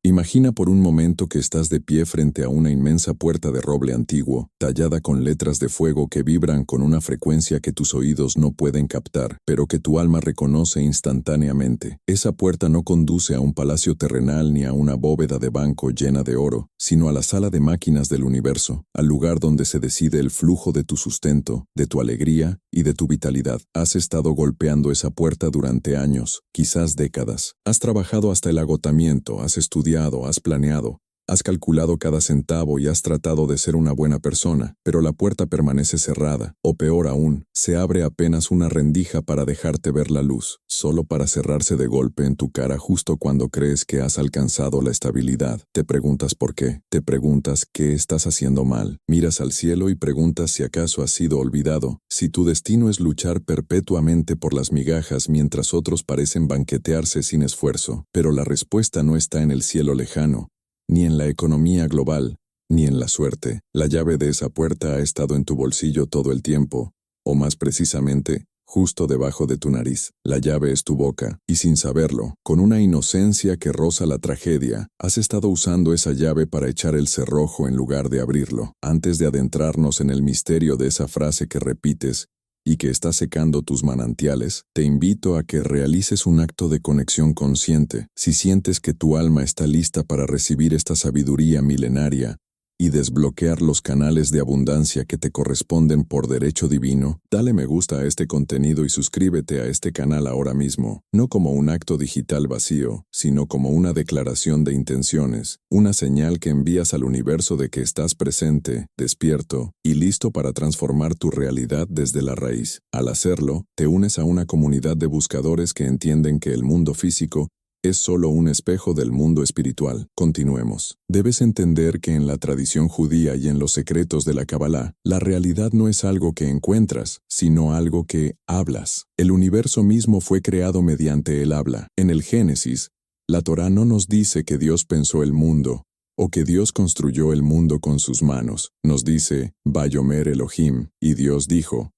Imagina por un momento que estás de pie frente a una inmensa puerta de roble antiguo, tallada con letras de fuego que vibran con una frecuencia que tus oídos no pueden captar, pero que tu alma reconoce instantáneamente. Esa puerta no conduce a un palacio terrenal ni a una bóveda de banco llena de oro, sino a la sala de máquinas del universo, al lugar donde se decide el flujo de tu sustento, de tu alegría y de tu vitalidad. Has estado golpeando esa puerta durante años, quizás décadas. Has trabajado hasta el agotamiento, has estudiado, has planeado, has calculado cada centavo y has tratado de ser una buena persona, pero la puerta permanece cerrada, o peor aún, se abre apenas una rendija para dejarte ver la luz, solo para cerrarse de golpe en tu cara justo cuando crees que has alcanzado la estabilidad. Te preguntas por qué, te preguntas qué estás haciendo mal, miras al cielo y preguntas si acaso has sido olvidado, si tu destino es luchar perpetuamente por las migajas mientras otros parecen banquetearse sin esfuerzo, pero la respuesta no está en el cielo lejano, ni en la economía global, ni en la suerte. La llave de esa puerta ha estado en tu bolsillo todo el tiempo, o más precisamente, justo debajo de tu nariz. La llave es tu boca, y sin saberlo, con una inocencia que roza la tragedia, has estado usando esa llave para echar el cerrojo en lugar de abrirlo. Antes de adentrarnos en el misterio de esa frase que repites, y que está secando tus manantiales, te invito a que realices un acto de conexión consciente. Si sientes que tu alma está lista para recibir esta sabiduría milenaria y desbloquear los canales de abundancia que te corresponden por derecho divino, dale me gusta a este contenido y suscríbete a este canal ahora mismo, no como un acto digital vacío, sino como una declaración de intenciones, una señal que envías al universo de que estás presente, despierto y listo para transformar tu realidad desde la raíz. Al hacerlo, te unes a una comunidad de buscadores que entienden que el mundo físico es solo un espejo del mundo espiritual. Continuemos. Debes entender que en la tradición judía y en los secretos de la Kabbalah, la realidad no es algo que encuentras, sino algo que hablas. El universo mismo fue creado mediante el habla. En el Génesis, la Torá no nos dice que Dios pensó el mundo, o que Dios construyó el mundo con sus manos. Nos dice, Vayomer Elohim, y Dios dijo,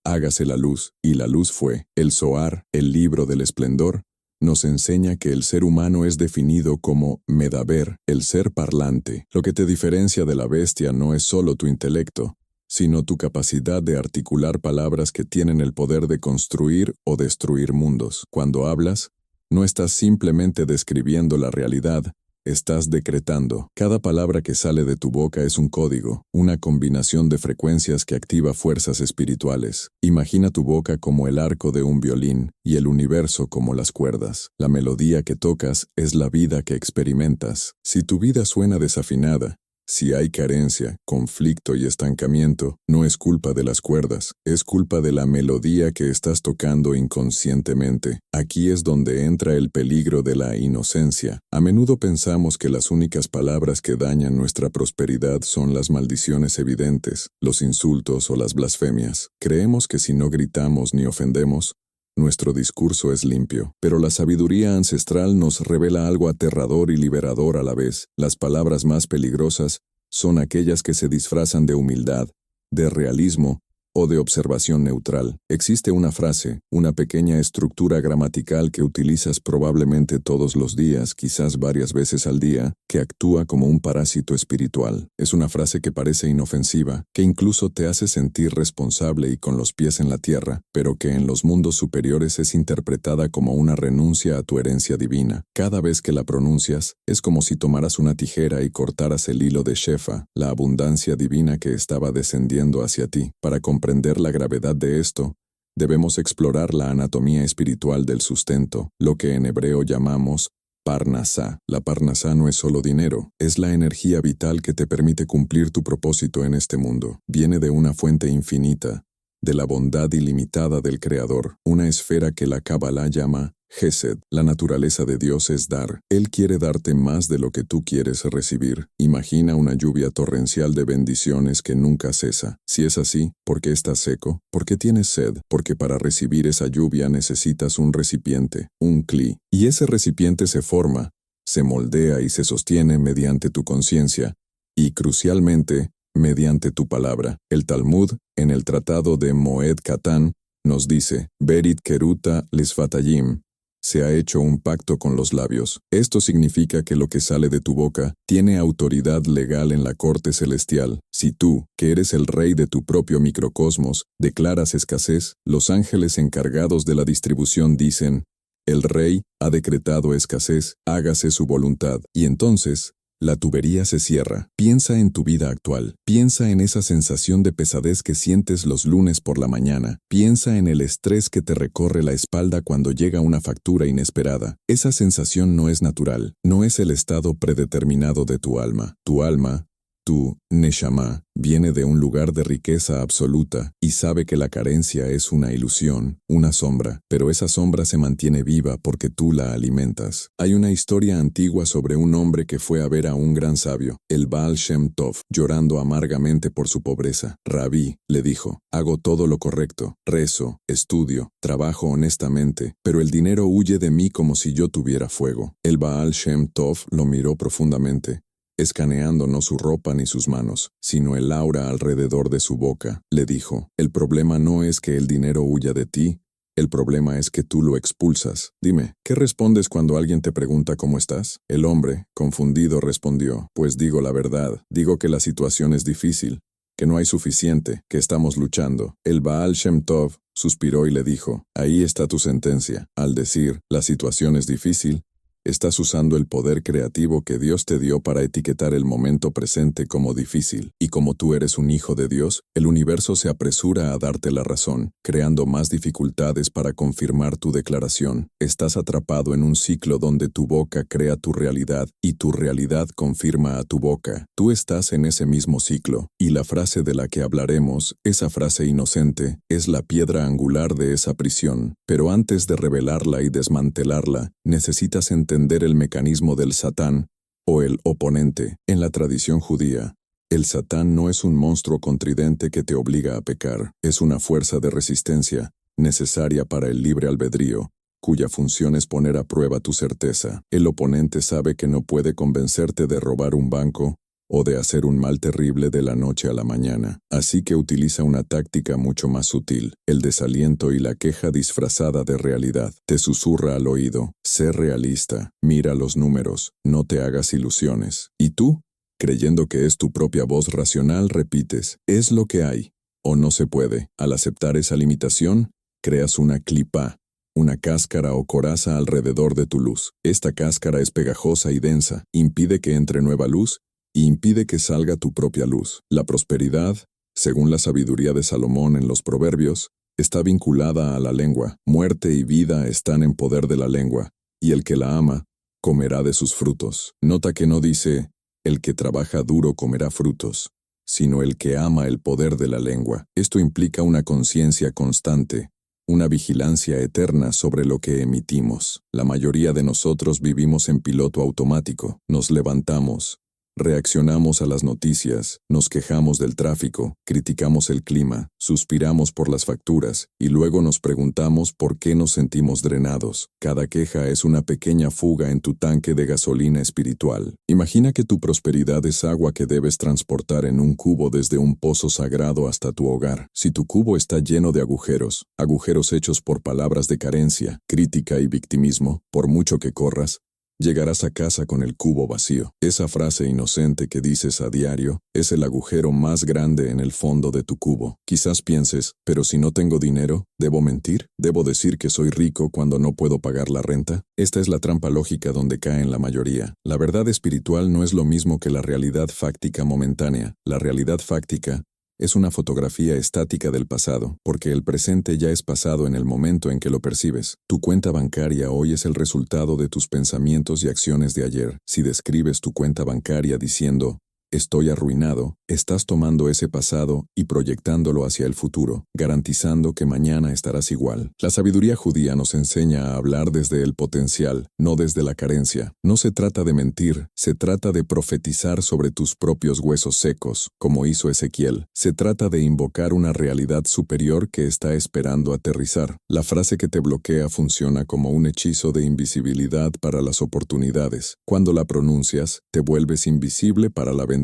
hágase la luz, y la luz fue. El Zohar, el libro del esplendor, nos enseña que el ser humano es definido como medaber, el ser parlante. Lo que te diferencia de la bestia no es solo tu intelecto, sino tu capacidad de articular palabras que tienen el poder de construir o destruir mundos. Cuando hablas, no estás simplemente describiendo la realidad, estás decretando. Cada palabra que sale de tu boca es un código, una combinación de frecuencias que activa fuerzas espirituales. Imagina tu boca como el arco de un violín y el universo como las cuerdas. La melodía que tocas es la vida que experimentas. Si tu vida suena desafinada, si hay carencia, conflicto y estancamiento, no es culpa de las cuerdas, es culpa de la melodía que estás tocando inconscientemente. Aquí es donde entra el peligro de la inocencia. A menudo pensamos que las únicas palabras que dañan nuestra prosperidad son las maldiciones evidentes, los insultos o las blasfemias. Creemos que si no gritamos ni ofendemos, nuestro discurso es limpio, pero la sabiduría ancestral nos revela algo aterrador y liberador a la vez. Las palabras más peligrosas son aquellas que se disfrazan de humildad, de realismo o de observación neutral. Existe una frase, una pequeña estructura gramatical que utilizas probablemente todos los días, quizás varias veces al día, que actúa como un parásito espiritual. Es una frase que parece inofensiva, que incluso te hace sentir responsable y con los pies en la tierra, pero que en los mundos superiores es interpretada como una renuncia a tu herencia divina. Cada vez que la pronuncias, es como si tomaras una tijera y cortaras el hilo de Shefa, la abundancia divina que estaba descendiendo hacia ti. Para comprender la gravedad de esto, debemos explorar la anatomía espiritual del sustento, lo que en hebreo llamamos Parnasá. La Parnasá no es solo dinero, es la energía vital que te permite cumplir tu propósito en este mundo. Viene de una fuente infinita, de la bondad ilimitada del Creador, una esfera que la Kabbalah llama Gesed. La naturaleza de Dios es dar. Él quiere darte más de lo que tú quieres recibir. Imagina una lluvia torrencial de bendiciones que nunca cesa. Si es así, ¿por qué estás seco? ¿Por qué tienes sed? Porque para recibir esa lluvia necesitas un recipiente, un cli. Y ese recipiente se forma, se moldea y se sostiene mediante tu conciencia. Y, crucialmente, mediante tu palabra. El Talmud, en el tratado de Moed Katan, nos dice, Berit Keruta Lisfatayim, Se ha hecho un pacto con los labios. Esto significa que lo que sale de tu boca tiene autoridad legal en la corte celestial. Si tú, que eres el rey de tu propio microcosmos, declaras escasez, los ángeles encargados de la distribución dicen: el rey ha decretado escasez, hágase su voluntad. Y entonces, la tubería se cierra. Piensa en tu vida actual. Piensa en esa sensación de pesadez que sientes los lunes por la mañana. Piensa en el estrés que te recorre la espalda cuando llega una factura inesperada. Esa sensación no es natural, no es el estado predeterminado de tu alma. Tu alma, tu neshama, viene de un lugar de riqueza absoluta y sabe que la carencia es una ilusión, una sombra, pero esa sombra se mantiene viva porque tú la alimentas. Hay una historia antigua sobre un hombre que fue a ver a un gran sabio, el Baal Shem Tov, llorando amargamente por su pobreza. Rabí, le dijo, hago todo lo correcto, rezo, estudio, trabajo honestamente, pero el dinero huye de mí como si yo tuviera fuego. El Baal Shem Tov lo miró profundamente, escaneando no su ropa ni sus manos, sino el aura alrededor de su boca. Le dijo, el problema no es que el dinero huya de ti, el problema es que tú lo expulsas. Dime, ¿qué respondes cuando alguien te pregunta cómo estás? El hombre, confundido, respondió, pues digo la verdad, digo que la situación es difícil, que no hay suficiente, que estamos luchando. El Baal Shem Tov suspiró y le dijo, ahí está tu sentencia. Al decir, la situación es difícil, estás usando el poder creativo que Dios te dio para etiquetar el momento presente como difícil. Y como tú eres un hijo de Dios, el universo se apresura a darte la razón, creando más dificultades para confirmar tu declaración. Estás atrapado en un ciclo donde tu boca crea tu realidad y tu realidad confirma a tu boca. Tú estás en ese mismo ciclo, y la frase de la que hablaremos, esa frase inocente, es la piedra angular de esa prisión. Pero antes de revelarla y desmantelarla, necesitas entender el mecanismo del Satán, o el oponente. En la tradición judía, el Satán no es un monstruo contridente que te obliga a pecar, es una fuerza de resistencia, necesaria para el libre albedrío, cuya función es poner a prueba tu certeza. El oponente sabe que no puede convencerte de robar un banco, o de hacer un mal terrible de la noche a la mañana. Así que utiliza una táctica mucho más sutil, el desaliento y la queja disfrazada de realidad. Te susurra al oído, sé realista, mira los números, no te hagas ilusiones. Y tú, creyendo que es tu propia voz racional, repites, es lo que hay, o no se puede. Al aceptar esa limitación, creas una clipa, una cáscara o coraza alrededor de tu luz. Esta cáscara es pegajosa y densa, impide que entre nueva luz, y impide que salga tu propia luz. La prosperidad, según la sabiduría de Salomón en los Proverbios, está vinculada a la lengua. Muerte y vida están en poder de la lengua, y el que la ama, comerá de sus frutos. Nota que no dice, el que trabaja duro comerá frutos, sino el que ama el poder de la lengua. Esto implica una conciencia constante, una vigilancia eterna sobre lo que emitimos. La mayoría de nosotros vivimos en piloto automático. Nos levantamos, reaccionamos a las noticias, nos quejamos del tráfico, criticamos el clima, suspiramos por las facturas y luego nos preguntamos por qué nos sentimos drenados. Cada queja es una pequeña fuga en tu tanque de gasolina espiritual. Imagina que tu prosperidad es agua que debes transportar en un cubo desde un pozo sagrado hasta tu hogar. Si tu cubo está lleno de agujeros, agujeros hechos por palabras de carencia, crítica y victimismo, por mucho que corras, llegarás a casa con el cubo vacío. Esa frase inocente que dices a diario es el agujero más grande en el fondo de tu cubo. Quizás pienses, pero si no tengo dinero, ¿debo mentir? ¿Debo decir que soy rico cuando no puedo pagar la renta? Esta es la trampa lógica donde caen la mayoría. La verdad espiritual no es lo mismo que la realidad fáctica momentánea. La realidad fáctica es una fotografía estática del pasado, porque el presente ya es pasado en el momento en que lo percibes. Tu cuenta bancaria hoy es el resultado de tus pensamientos y acciones de ayer. Si describes tu cuenta bancaria diciendo, estoy arruinado, estás tomando ese pasado y proyectándolo hacia el futuro, garantizando que mañana estarás igual. La sabiduría judía nos enseña a hablar desde el potencial, no desde la carencia. No se trata de mentir, se trata de profetizar sobre tus propios huesos secos, como hizo Ezequiel. Se trata de invocar una realidad superior que está esperando aterrizar. La frase que te bloquea funciona como un hechizo de invisibilidad para las oportunidades. Cuando la pronuncias, te vuelves invisible para la bendición.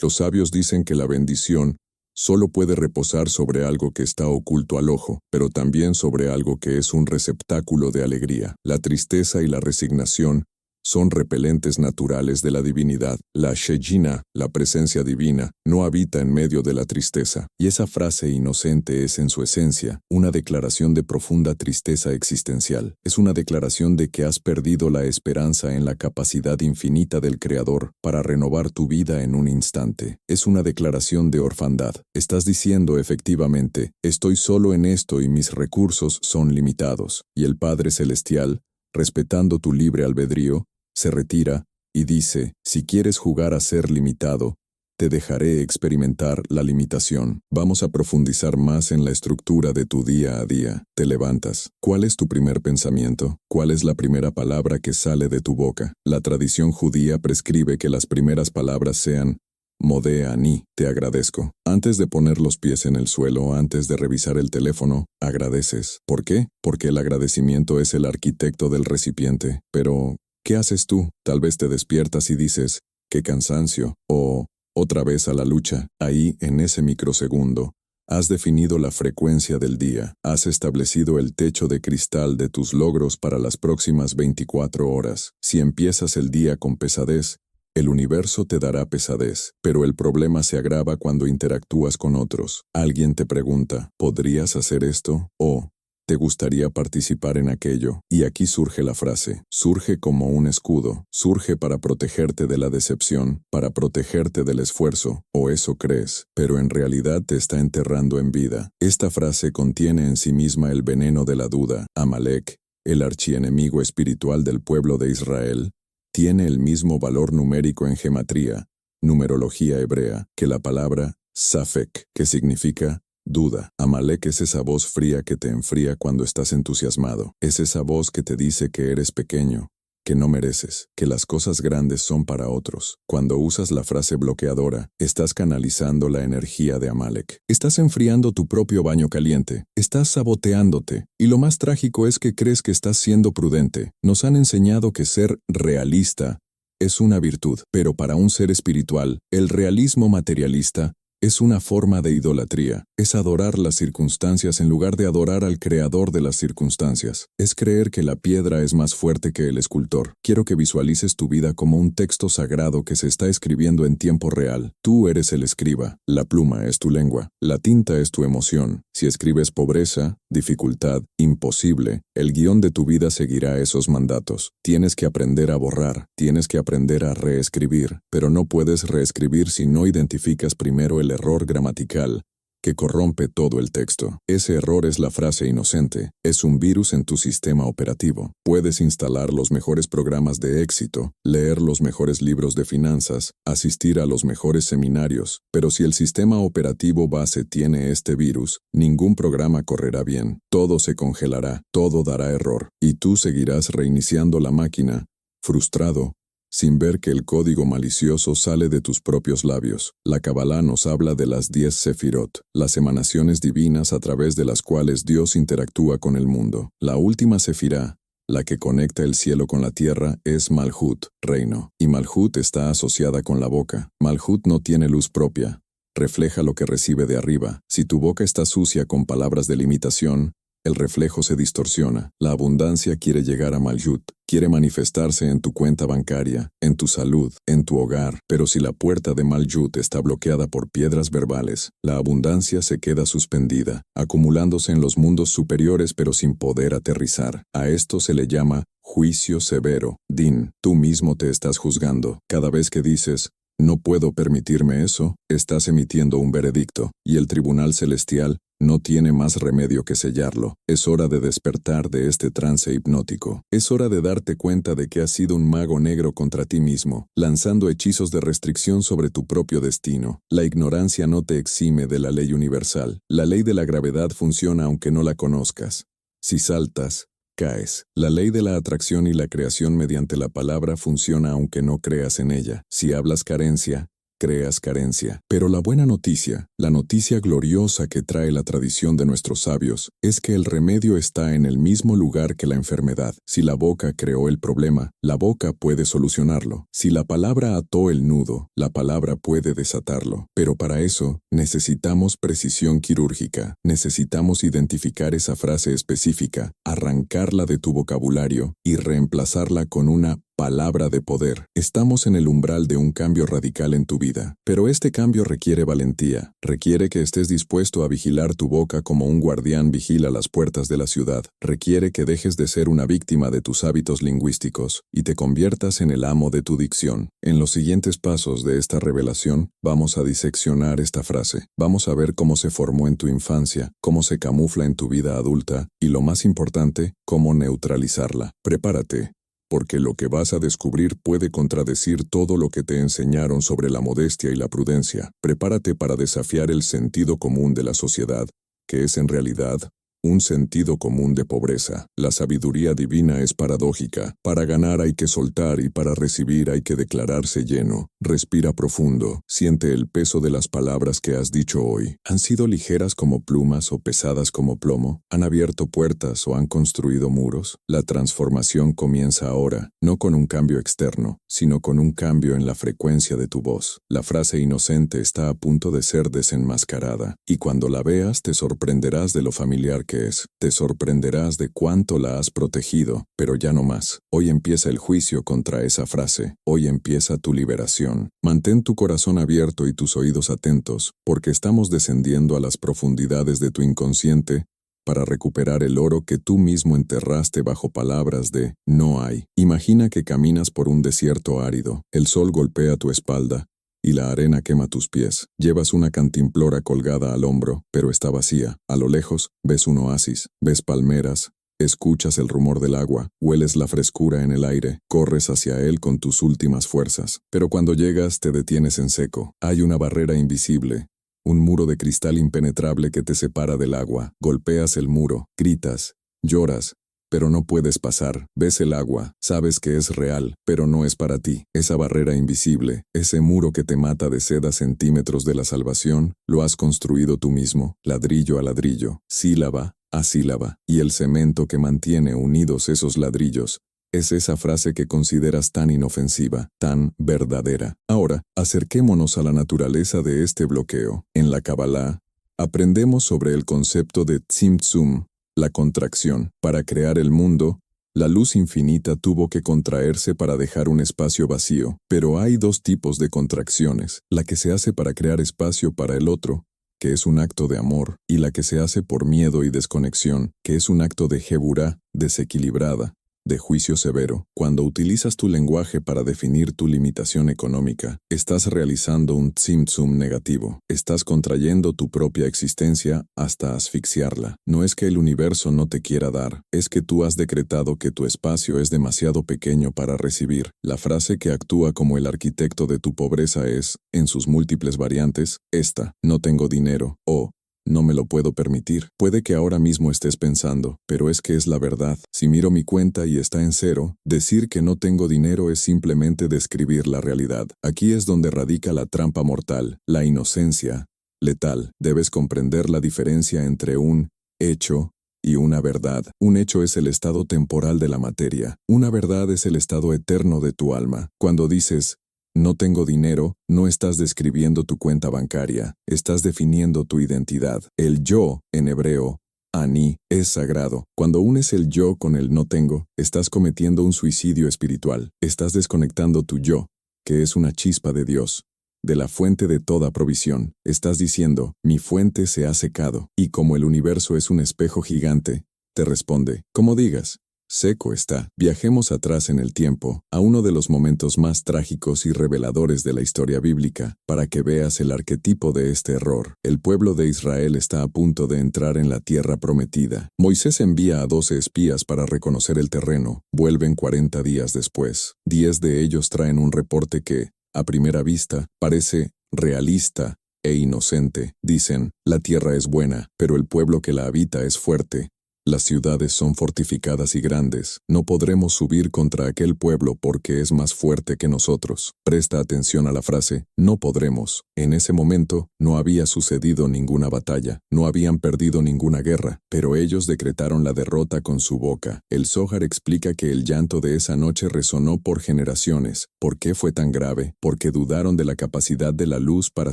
Los sabios dicen que la bendición solo puede reposar sobre algo que está oculto al ojo, pero también sobre algo que es un receptáculo de alegría. La tristeza y la resignación son repelentes naturales de la divinidad. La Shejina, la presencia divina, no habita en medio de la tristeza. Y esa frase inocente es en su esencia una declaración de profunda tristeza existencial. Es una declaración de que has perdido la esperanza en la capacidad infinita del Creador para renovar tu vida en un instante. Es una declaración de orfandad. Estás diciendo efectivamente, estoy solo en esto y mis recursos son limitados. Y el Padre Celestial, respetando tu libre albedrío, se retira y dice, si quieres jugar a ser limitado, te dejaré experimentar la limitación. Vamos a profundizar más en la estructura de tu día a día. Te levantas. ¿Cuál es tu primer pensamiento? ¿Cuál es la primera palabra que sale de tu boca? La tradición judía prescribe que las primeras palabras sean Modé ani, te agradezco. Antes de poner los pies en el suelo, antes de revisar el teléfono, agradeces. ¿Por qué? Porque el agradecimiento es el arquitecto del recipiente. Pero, ¿qué haces tú? Tal vez te despiertas y dices, ¡qué cansancio! O, otra vez a la lucha. Ahí, en ese microsegundo, has definido la frecuencia del día. Has establecido el techo de cristal de tus logros para las próximas 24 horas. Si empiezas el día con pesadez, el universo te dará pesadez, pero el problema se agrava cuando interactúas con otros. Alguien te pregunta, ¿podrías hacer esto? O, ¿te gustaría participar en aquello? Y aquí surge la frase. Surge como un escudo. Surge para protegerte de la decepción, para protegerte del esfuerzo, o eso crees, pero en realidad te está enterrando en vida. Esta frase contiene en sí misma el veneno de la duda. Amalek, el archienemigo espiritual del pueblo de Israel, tiene el mismo valor numérico en gematría, numerología hebrea, que la palabra Safek, que significa duda. Amalek es esa voz fría que te enfría cuando estás entusiasmado. Es esa voz que te dice que eres pequeño, que no mereces, que las cosas grandes son para otros. Cuando usas la frase bloqueadora, estás canalizando la energía de Amalek. Estás enfriando tu propio baño caliente. Estás saboteándote. Y lo más trágico es que crees que estás siendo prudente. Nos han enseñado que ser realista es una virtud, pero para un ser espiritual, el realismo materialista es una forma de idolatría. Es adorar las circunstancias en lugar de adorar al creador de las circunstancias. Es creer que la piedra es más fuerte que el escultor. Quiero que visualices tu vida como un texto sagrado que se está escribiendo en tiempo real. Tú eres el escriba. La pluma es tu lengua. La tinta es tu emoción. Si escribes pobreza, dificultad, imposible, el guión de tu vida seguirá esos mandatos. Tienes que aprender a borrar. Tienes que aprender a reescribir. Pero no puedes reescribir si no identificas primero el error gramatical que corrompe todo el texto. Ese error es la frase inocente. Es un virus en tu sistema operativo. Puedes instalar los mejores programas de éxito, leer los mejores libros de finanzas, asistir a los mejores seminarios, pero si el sistema operativo base tiene este virus, ningún programa correrá bien. Todo se congelará, todo dará error, y tú seguirás reiniciando la máquina, frustrado, sin ver que el código malicioso sale de tus propios labios. La Kabbalah nos habla de las 10 Sefirot, las emanaciones divinas a través de las cuales Dios interactúa con el mundo. La última Sefirá, la que conecta el cielo con la tierra, es Malhut, reino. Y Malhut está asociada con la boca. Malhut no tiene luz propia. Refleja lo que recibe de arriba. Si tu boca está sucia con palabras de limitación, el reflejo se distorsiona. La abundancia quiere llegar a Malhut, quiere manifestarse en tu cuenta bancaria, en tu salud, en tu hogar, pero si la puerta de Malhut está bloqueada por piedras verbales, la abundancia se queda suspendida, acumulándose en los mundos superiores pero sin poder aterrizar. A esto se le llama juicio severo. Din, tú mismo te estás juzgando. Cada vez que dices, no puedo permitirme eso, estás emitiendo un veredicto, y el tribunal celestial no tiene más remedio que sellarlo. Es hora de despertar de este trance hipnótico. Es hora de darte cuenta de que has sido un mago negro contra ti mismo, lanzando hechizos de restricción sobre tu propio destino. La ignorancia no te exime de la ley universal. La ley de la gravedad funciona aunque no la conozcas. Si saltas, caes. La ley de la atracción y la creación mediante la palabra funciona aunque no creas en ella. Si hablas carencia, creas carencia. Pero la buena noticia, la noticia gloriosa que trae la tradición de nuestros sabios, es que el remedio está en el mismo lugar que la enfermedad. Si la boca creó el problema, la boca puede solucionarlo. Si la palabra ató el nudo, la palabra puede desatarlo. Pero para eso, necesitamos precisión quirúrgica. Necesitamos identificar esa frase específica, arrancarla de tu vocabulario y reemplazarla con una palabra de poder. Estamos en el umbral de un cambio radical en tu vida, pero este cambio requiere valentía, requiere que estés dispuesto a vigilar tu boca como un guardián vigila las puertas de la ciudad, requiere que dejes de ser una víctima de tus hábitos lingüísticos y te conviertas en el amo de tu dicción. En los siguientes pasos de esta revelación, vamos a diseccionar esta frase, vamos a ver cómo se formó en tu infancia, cómo se camufla en tu vida adulta y, lo más importante, cómo neutralizarla. Prepárate, porque lo que vas a descubrir puede contradecir todo lo que te enseñaron sobre la modestia y la prudencia. Prepárate para desafiar el sentido común de la sociedad, que es en realidad un sentido común de pobreza. La sabiduría divina es paradójica. Para ganar hay que soltar y para recibir hay que declararse lleno. Respira profundo. Siente el peso de las palabras que has dicho hoy. ¿Han sido ligeras como plumas o pesadas como plomo? ¿Han abierto puertas o han construido muros? La transformación comienza ahora, no con un cambio externo, sino con un cambio en la frecuencia de tu voz. La frase inocente está a punto de ser desenmascarada, y cuando la veas te sorprenderás de lo familiar que es. Te sorprenderás de cuánto la has protegido, pero ya no más. Hoy empieza el juicio contra esa frase. Hoy empieza tu liberación. Mantén tu corazón abierto y tus oídos atentos, porque estamos descendiendo a las profundidades de tu inconsciente para recuperar el oro que tú mismo enterraste bajo palabras de no hay. Imagina que caminas por un desierto árido. El sol golpea tu espalda y la arena quema tus pies. Llevas una cantimplora colgada al hombro, pero está vacía. A lo lejos, ves un oasis, ves palmeras, escuchas el rumor del agua, hueles la frescura en el aire, corres hacia él con tus últimas fuerzas. Pero cuando llegas, te detienes en seco. Hay una barrera invisible, un muro de cristal impenetrable que te separa del agua. Golpeas el muro, gritas, lloras, pero no puedes pasar. Ves el agua, sabes que es real, pero no es para ti. Esa barrera invisible, ese muro que te mata de sed a centímetros de la salvación, lo has construido tú mismo, ladrillo a ladrillo, sílaba a sílaba, y el cemento que mantiene unidos esos ladrillos es esa frase que consideras tan inofensiva, tan verdadera. Ahora, acerquémonos a la naturaleza de este bloqueo. En la Kabbalah, aprendemos sobre el concepto de tzimtzum, la contracción. Para crear el mundo, la luz infinita tuvo que contraerse para dejar un espacio vacío. Pero hay dos tipos de contracciones, la que se hace para crear espacio para el otro, que es un acto de amor, y la que se hace por miedo y desconexión, que es un acto de Geburá, desequilibrada, de juicio severo. Cuando utilizas tu lenguaje para definir tu limitación económica, estás realizando un tzimtzum negativo. Estás contrayendo tu propia existencia hasta asfixiarla. No es que el universo no te quiera dar, es que tú has decretado que tu espacio es demasiado pequeño para recibir. La frase que actúa como el arquitecto de tu pobreza es, en sus múltiples variantes, esta: no tengo dinero, o no me lo puedo permitir. Puede que ahora mismo estés pensando, pero es que es la verdad. Si miro mi cuenta y está en cero, decir que no tengo dinero es simplemente describir la realidad. Aquí es donde radica la trampa mortal, la inocencia letal. Debes comprender la diferencia entre un hecho y una verdad. Un hecho es el estado temporal de la materia. Una verdad es el estado eterno de tu alma. Cuando dices no tengo dinero, no estás describiendo tu cuenta bancaria, estás definiendo tu identidad. El yo, en hebreo, ani, es sagrado. Cuando unes el yo con el no tengo, estás cometiendo un suicidio espiritual. Estás desconectando tu yo, que es una chispa de Dios, de la fuente de toda provisión. Estás diciendo, mi fuente se ha secado, y como el universo es un espejo gigante, te responde, como digas. Seco está. Viajemos atrás en el tiempo, a uno de los momentos más trágicos y reveladores de la historia bíblica, para que veas el arquetipo de este error. El pueblo de Israel está a punto de entrar en la tierra prometida. Moisés envía a 12 espías para reconocer el terreno. Vuelven 40 días después. 10 de ellos traen un reporte que, a primera vista, parece realista e inocente. Dicen, la tierra es buena, pero el pueblo que la habita es fuerte, Las ciudades son fortificadas y grandes. No podremos subir contra aquel pueblo porque es más fuerte que nosotros. Presta atención a la frase, no podremos. En ese momento no había sucedido ninguna batalla, no habían perdido ninguna guerra, pero ellos decretaron la derrota con su boca. El Zohar explica que el llanto de esa noche resonó por generaciones. ¿Por qué fue tan grave? Porque dudaron de la capacidad de la luz para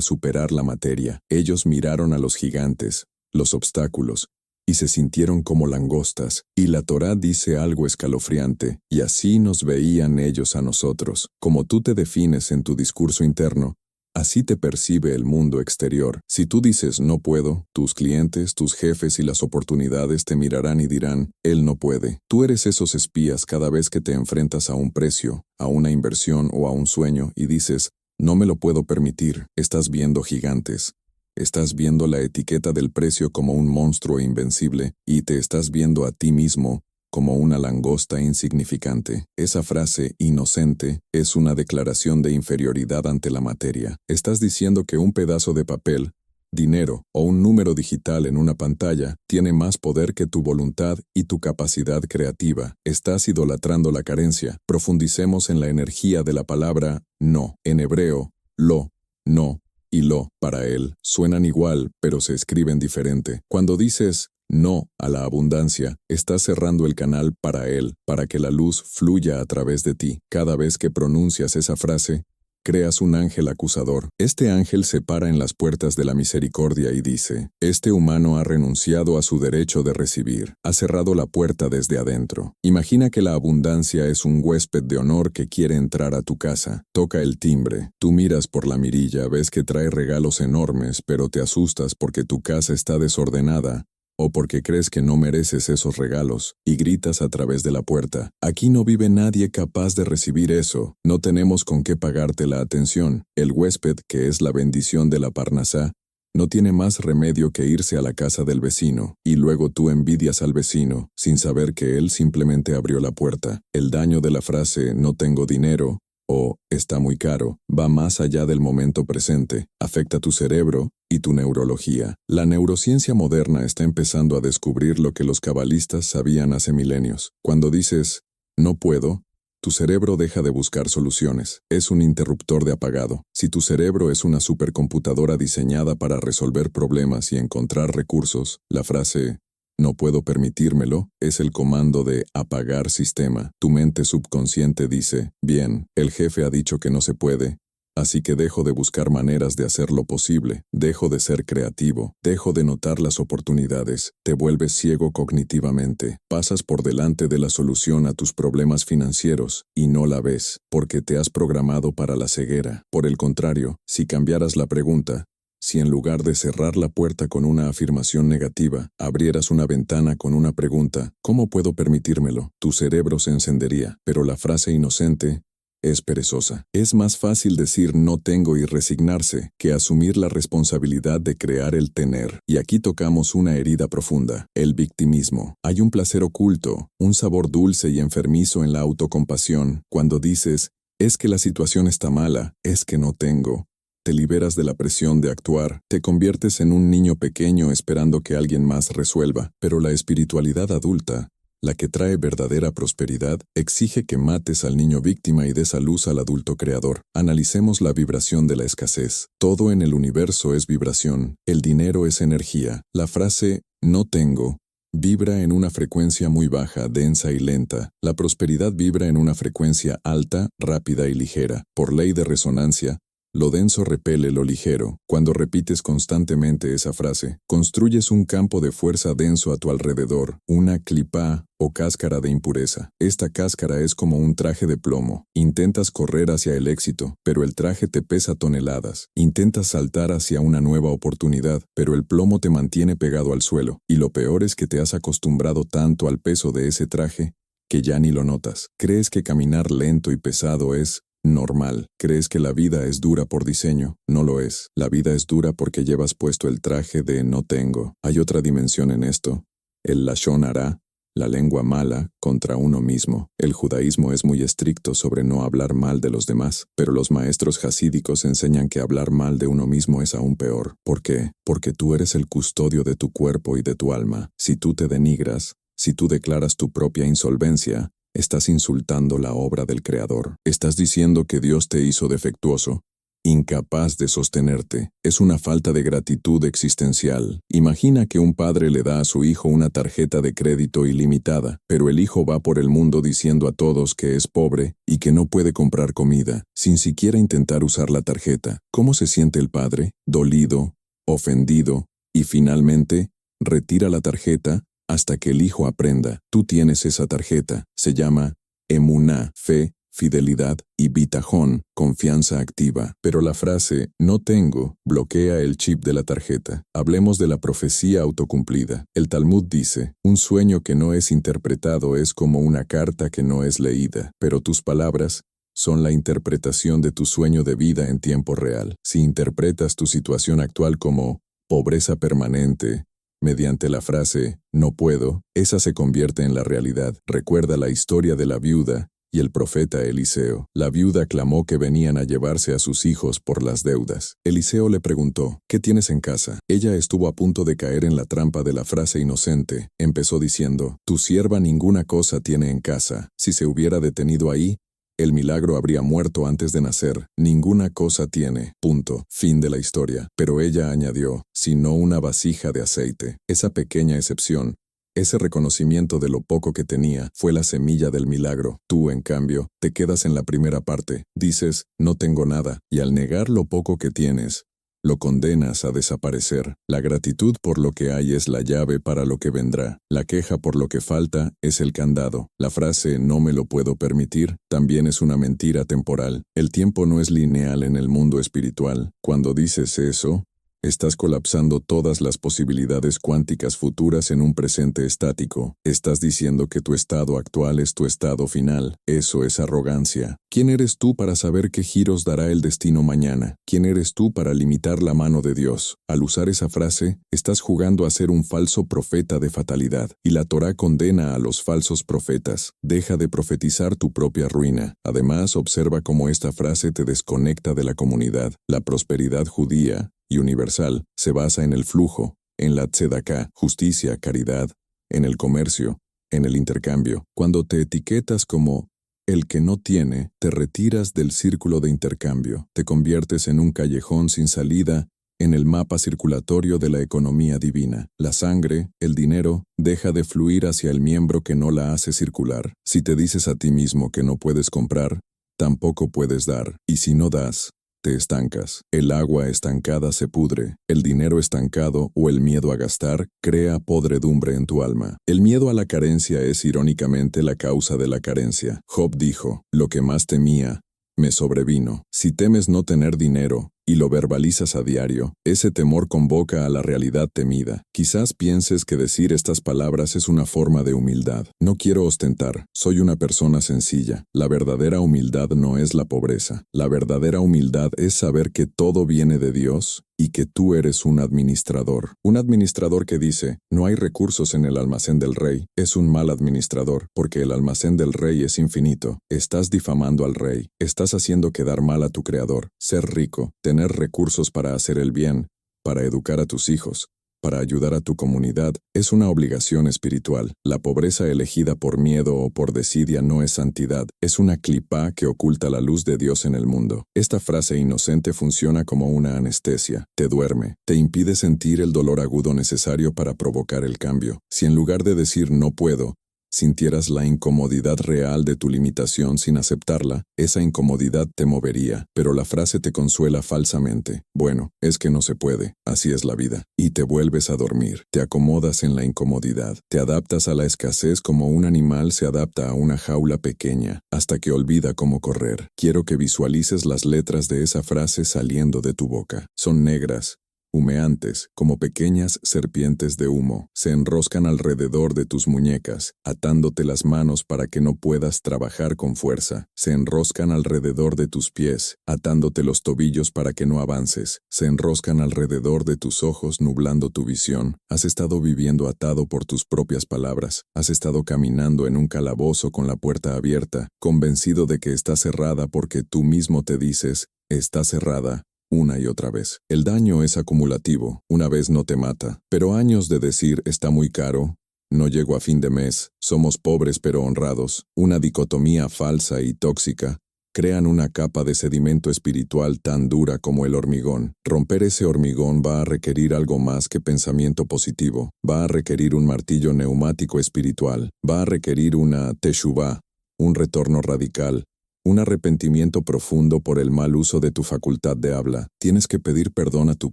superar la materia. Ellos miraron a los gigantes, los obstáculos, y se sintieron como langostas, y la Torá dice algo escalofriante, y así nos veían ellos a nosotros. Como tú te defines en tu discurso interno, así te percibe el mundo exterior. Si tú dices no puedo, tus clientes, tus jefes y las oportunidades te mirarán y dirán, él no puede. Tú eres esos espías cada vez que te enfrentas a un precio, a una inversión o a un sueño y dices, no me lo puedo permitir. Estás viendo gigantes. Estás viendo la etiqueta del precio como un monstruo invencible y te estás viendo a ti mismo como una langosta insignificante. Esa frase, inocente, es una declaración de inferioridad ante la materia. Estás diciendo que un pedazo de papel, dinero o un número digital en una pantalla tiene más poder que tu voluntad y tu capacidad creativa. Estás idolatrando la carencia. Profundicemos en la energía de la palabra no. En hebreo, lo, no y lo, para él, suenan igual, pero se escriben diferente. Cuando dices no a la abundancia, estás cerrando el canal para él, para que la luz fluya a través de ti. Cada vez que pronuncias esa frase, creas un ángel acusador. Este ángel se para en las puertas de la misericordia y dice, este humano ha renunciado a su derecho de recibir, ha cerrado la puerta desde adentro. Imagina que la abundancia es un huésped de honor que quiere entrar a tu casa. Toca el timbre. Tú miras por la mirilla, ves que trae regalos enormes, pero te asustas porque tu casa está desordenada, o porque crees que no mereces esos regalos, y gritas a través de la puerta. Aquí no vive nadie capaz de recibir eso. No tenemos con qué pagarte la atención. El huésped, que es la bendición de la Parnasá, no tiene más remedio que irse a la casa del vecino, y luego tú envidias al vecino, sin saber que él simplemente abrió la puerta. El daño de la frase «no tengo dinero» o «está muy caro» va más allá del momento presente, afecta tu cerebro y tu neurología. La neurociencia moderna está empezando a descubrir lo que los cabalistas sabían hace milenios. Cuando dices «no puedo», tu cerebro deja de buscar soluciones. Es un interruptor de apagado. Si tu cerebro es una supercomputadora diseñada para resolver problemas y encontrar recursos, la frase «no puedo permitírmelo» es el comando de apagar sistema. Tu mente subconsciente dice, bien, el jefe ha dicho que no se puede, así que dejo de buscar maneras de hacer lo posible, dejo de ser creativo, dejo de notar las oportunidades, te vuelves ciego cognitivamente, pasas por delante de la solución a tus problemas financieros y no la ves, porque te has programado para la ceguera. Por el contrario, si cambiaras la pregunta, si en lugar de cerrar la puerta con una afirmación negativa, abrieras una ventana con una pregunta, ¿cómo puedo permitírmelo?, tu cerebro se encendería, pero la frase inocente es perezosa. Es más fácil decir no tengo y resignarse que asumir la responsabilidad de crear el tener. Y aquí tocamos una herida profunda, el victimismo. Hay un placer oculto, un sabor dulce y enfermizo en la autocompasión. Cuando dices, es que la situación está mala, es que no tengo. Te liberas de la presión de actuar, te conviertes en un niño pequeño esperando que alguien más resuelva, pero la espiritualidad adulta, la que trae verdadera prosperidad, exige que mates al niño víctima y des a luz al adulto creador. Analicemos la vibración de la escasez. Todo en el universo es vibración, el dinero es energía. La frase «no tengo» vibra en una frecuencia muy baja, densa y lenta. La prosperidad vibra en una frecuencia alta, rápida y ligera. Por ley de resonancia, lo denso repele lo ligero. Cuando repites constantemente esa frase, construyes un campo de fuerza denso a tu alrededor, una clipá o cáscara de impureza. Esta cáscara es como un traje de plomo. Intentas correr hacia el éxito, pero el traje te pesa toneladas. Intentas saltar hacia una nueva oportunidad, pero el plomo te mantiene pegado al suelo. Y lo peor es que te has acostumbrado tanto al peso de ese traje que ya ni lo notas. Crees que caminar lento y pesado es normal. Crees que la vida es dura por diseño. No lo es. La vida es dura porque llevas puesto el traje de no tengo. Hay otra dimensión en esto. El lashon hara, la lengua mala contra uno mismo. El judaísmo es muy estricto sobre no hablar mal de los demás, pero los maestros hasídicos enseñan que hablar mal de uno mismo es aún peor. ¿Por qué? Porque tú eres el custodio de tu cuerpo y de tu alma. Si tú te denigras, Si tú declaras tu propia insolvencia, estás insultando la obra del Creador. Estás diciendo que Dios te hizo defectuoso, incapaz de sostenerte. Es una falta de gratitud existencial. Imagina que un padre le da a su hijo una tarjeta de crédito ilimitada, pero el hijo va por el mundo diciendo a todos que es pobre y que no puede comprar comida, sin siquiera intentar usar la tarjeta. ¿Cómo se siente el padre? Dolido, ofendido, y finalmente, retira la tarjeta hasta que el hijo aprenda. Tú tienes esa tarjeta. Se llama emuná, fe, fidelidad, y bitajón, confianza activa. Pero la frase «no tengo» bloquea el chip de la tarjeta. Hablemos de la profecía autocumplida. El Talmud dice, un sueño que no es interpretado es como una carta que no es leída, pero tus palabras son la interpretación de tu sueño de vida en tiempo real. Si interpretas tu situación actual como pobreza permanente, mediante la frase «no puedo», esa se convierte en la realidad. Recuerda la historia de la viuda y el profeta Eliseo. La viuda clamó que venían a llevarse a sus hijos por las deudas. Eliseo le preguntó, ¿qué tienes en casa? Ella estuvo a punto de caer en la trampa de la frase inocente. Empezó diciendo, tu sierva ninguna cosa tiene en casa. Si se hubiera detenido ahí, el milagro habría muerto antes de nacer. Ninguna cosa tiene. Punto. Fin de la historia. Pero ella añadió, sino una vasija de aceite. Esa pequeña excepción, ese reconocimiento de lo poco que tenía, fue la semilla del milagro. Tú, en cambio, te quedas en la primera parte. Dices, no tengo nada, y al negar lo poco que tienes, lo condenas a desaparecer. La gratitud por lo que hay es la llave para lo que vendrá. La queja por lo que falta es el candado. La frase «no me lo puedo permitir» también es una mentira temporal. El tiempo no es lineal en el mundo espiritual. Cuando dices eso, estás colapsando todas las posibilidades cuánticas futuras en un presente estático. Estás diciendo que tu estado actual es tu estado final. Eso es arrogancia. ¿Quién eres tú para saber qué giros dará el destino mañana? ¿Quién eres tú para limitar la mano de Dios? Al usar esa frase, estás jugando a ser un falso profeta de fatalidad, y la Torá condena a los falsos profetas. Deja de profetizar tu propia ruina. Además, observa cómo esta frase te desconecta de la comunidad. La prosperidad judía y universal se basa en el flujo, en la tzedaká, justicia, caridad, en el comercio, en el intercambio. Cuando te etiquetas como el que no tiene, te retiras del círculo de intercambio, te conviertes en un callejón sin salida en el mapa circulatorio de la economía divina. La sangre, el dinero, deja de fluir hacia el miembro que no la hace circular. Si te dices a ti mismo que no puedes comprar, tampoco puedes dar, y si no das, te estancas. El agua estancada se pudre. El dinero estancado o el miedo a gastar crea podredumbre en tu alma. El miedo a la carencia es irónicamente la causa de la carencia. Job dijo, lo que más temía me sobrevino. Si temes no tener dinero y lo verbalizas a diario, ese temor convoca a la realidad temida. Quizás pienses que decir estas palabras es una forma de humildad. No quiero ostentar, soy una persona sencilla. La verdadera humildad no es la pobreza. La verdadera humildad es saber que todo viene de Dios y que tú eres un administrador. Un administrador que dice, no hay recursos en el almacén del rey, es un mal administrador, porque el almacén del rey es infinito. Estás difamando al rey. Estás haciendo quedar mal a tu creador. Ser rico, tener recursos para hacer el bien, para educar a tus hijos, para ayudar a tu comunidad, es una obligación espiritual. La pobreza elegida por miedo o por desidia no es santidad, es una clipá que oculta la luz de Dios en el mundo. Esta frase inocente funciona como una anestesia. Te duerme, te impide sentir el dolor agudo necesario para provocar el cambio. Si en lugar de decir no puedo, sintieras la incomodidad real de tu limitación sin aceptarla, esa incomodidad te movería, pero la frase te consuela falsamente. Bueno, es que no se puede, así es la vida. Y te vuelves a dormir, te acomodas en la incomodidad, te adaptas a la escasez como un animal se adapta a una jaula pequeña, hasta que olvida cómo correr. Quiero que visualices las letras de esa frase saliendo de tu boca. Son negras, humeantes, como pequeñas serpientes de humo, se enroscan alrededor de tus muñecas, atándote las manos para que no puedas trabajar con fuerza. Se enroscan alrededor de tus pies, atándote los tobillos para que no avances. Se enroscan alrededor de tus ojos, nublando tu visión. Has estado viviendo atado por tus propias palabras. Has estado caminando en un calabozo con la puerta abierta, convencido de que está cerrada porque tú mismo te dices, está cerrada, una y otra vez. El daño es acumulativo. Una vez no te mata, pero años de decir está muy caro, no llego a fin de mes, somos pobres pero honrados, una dicotomía falsa y tóxica, crean una capa de sedimento espiritual tan dura como el hormigón. Romper ese hormigón va a requerir algo más que pensamiento positivo, va a requerir un martillo neumático espiritual, va a requerir una teshuvá, un retorno radical, un arrepentimiento profundo por el mal uso de tu facultad de habla. Tienes que pedir perdón a tu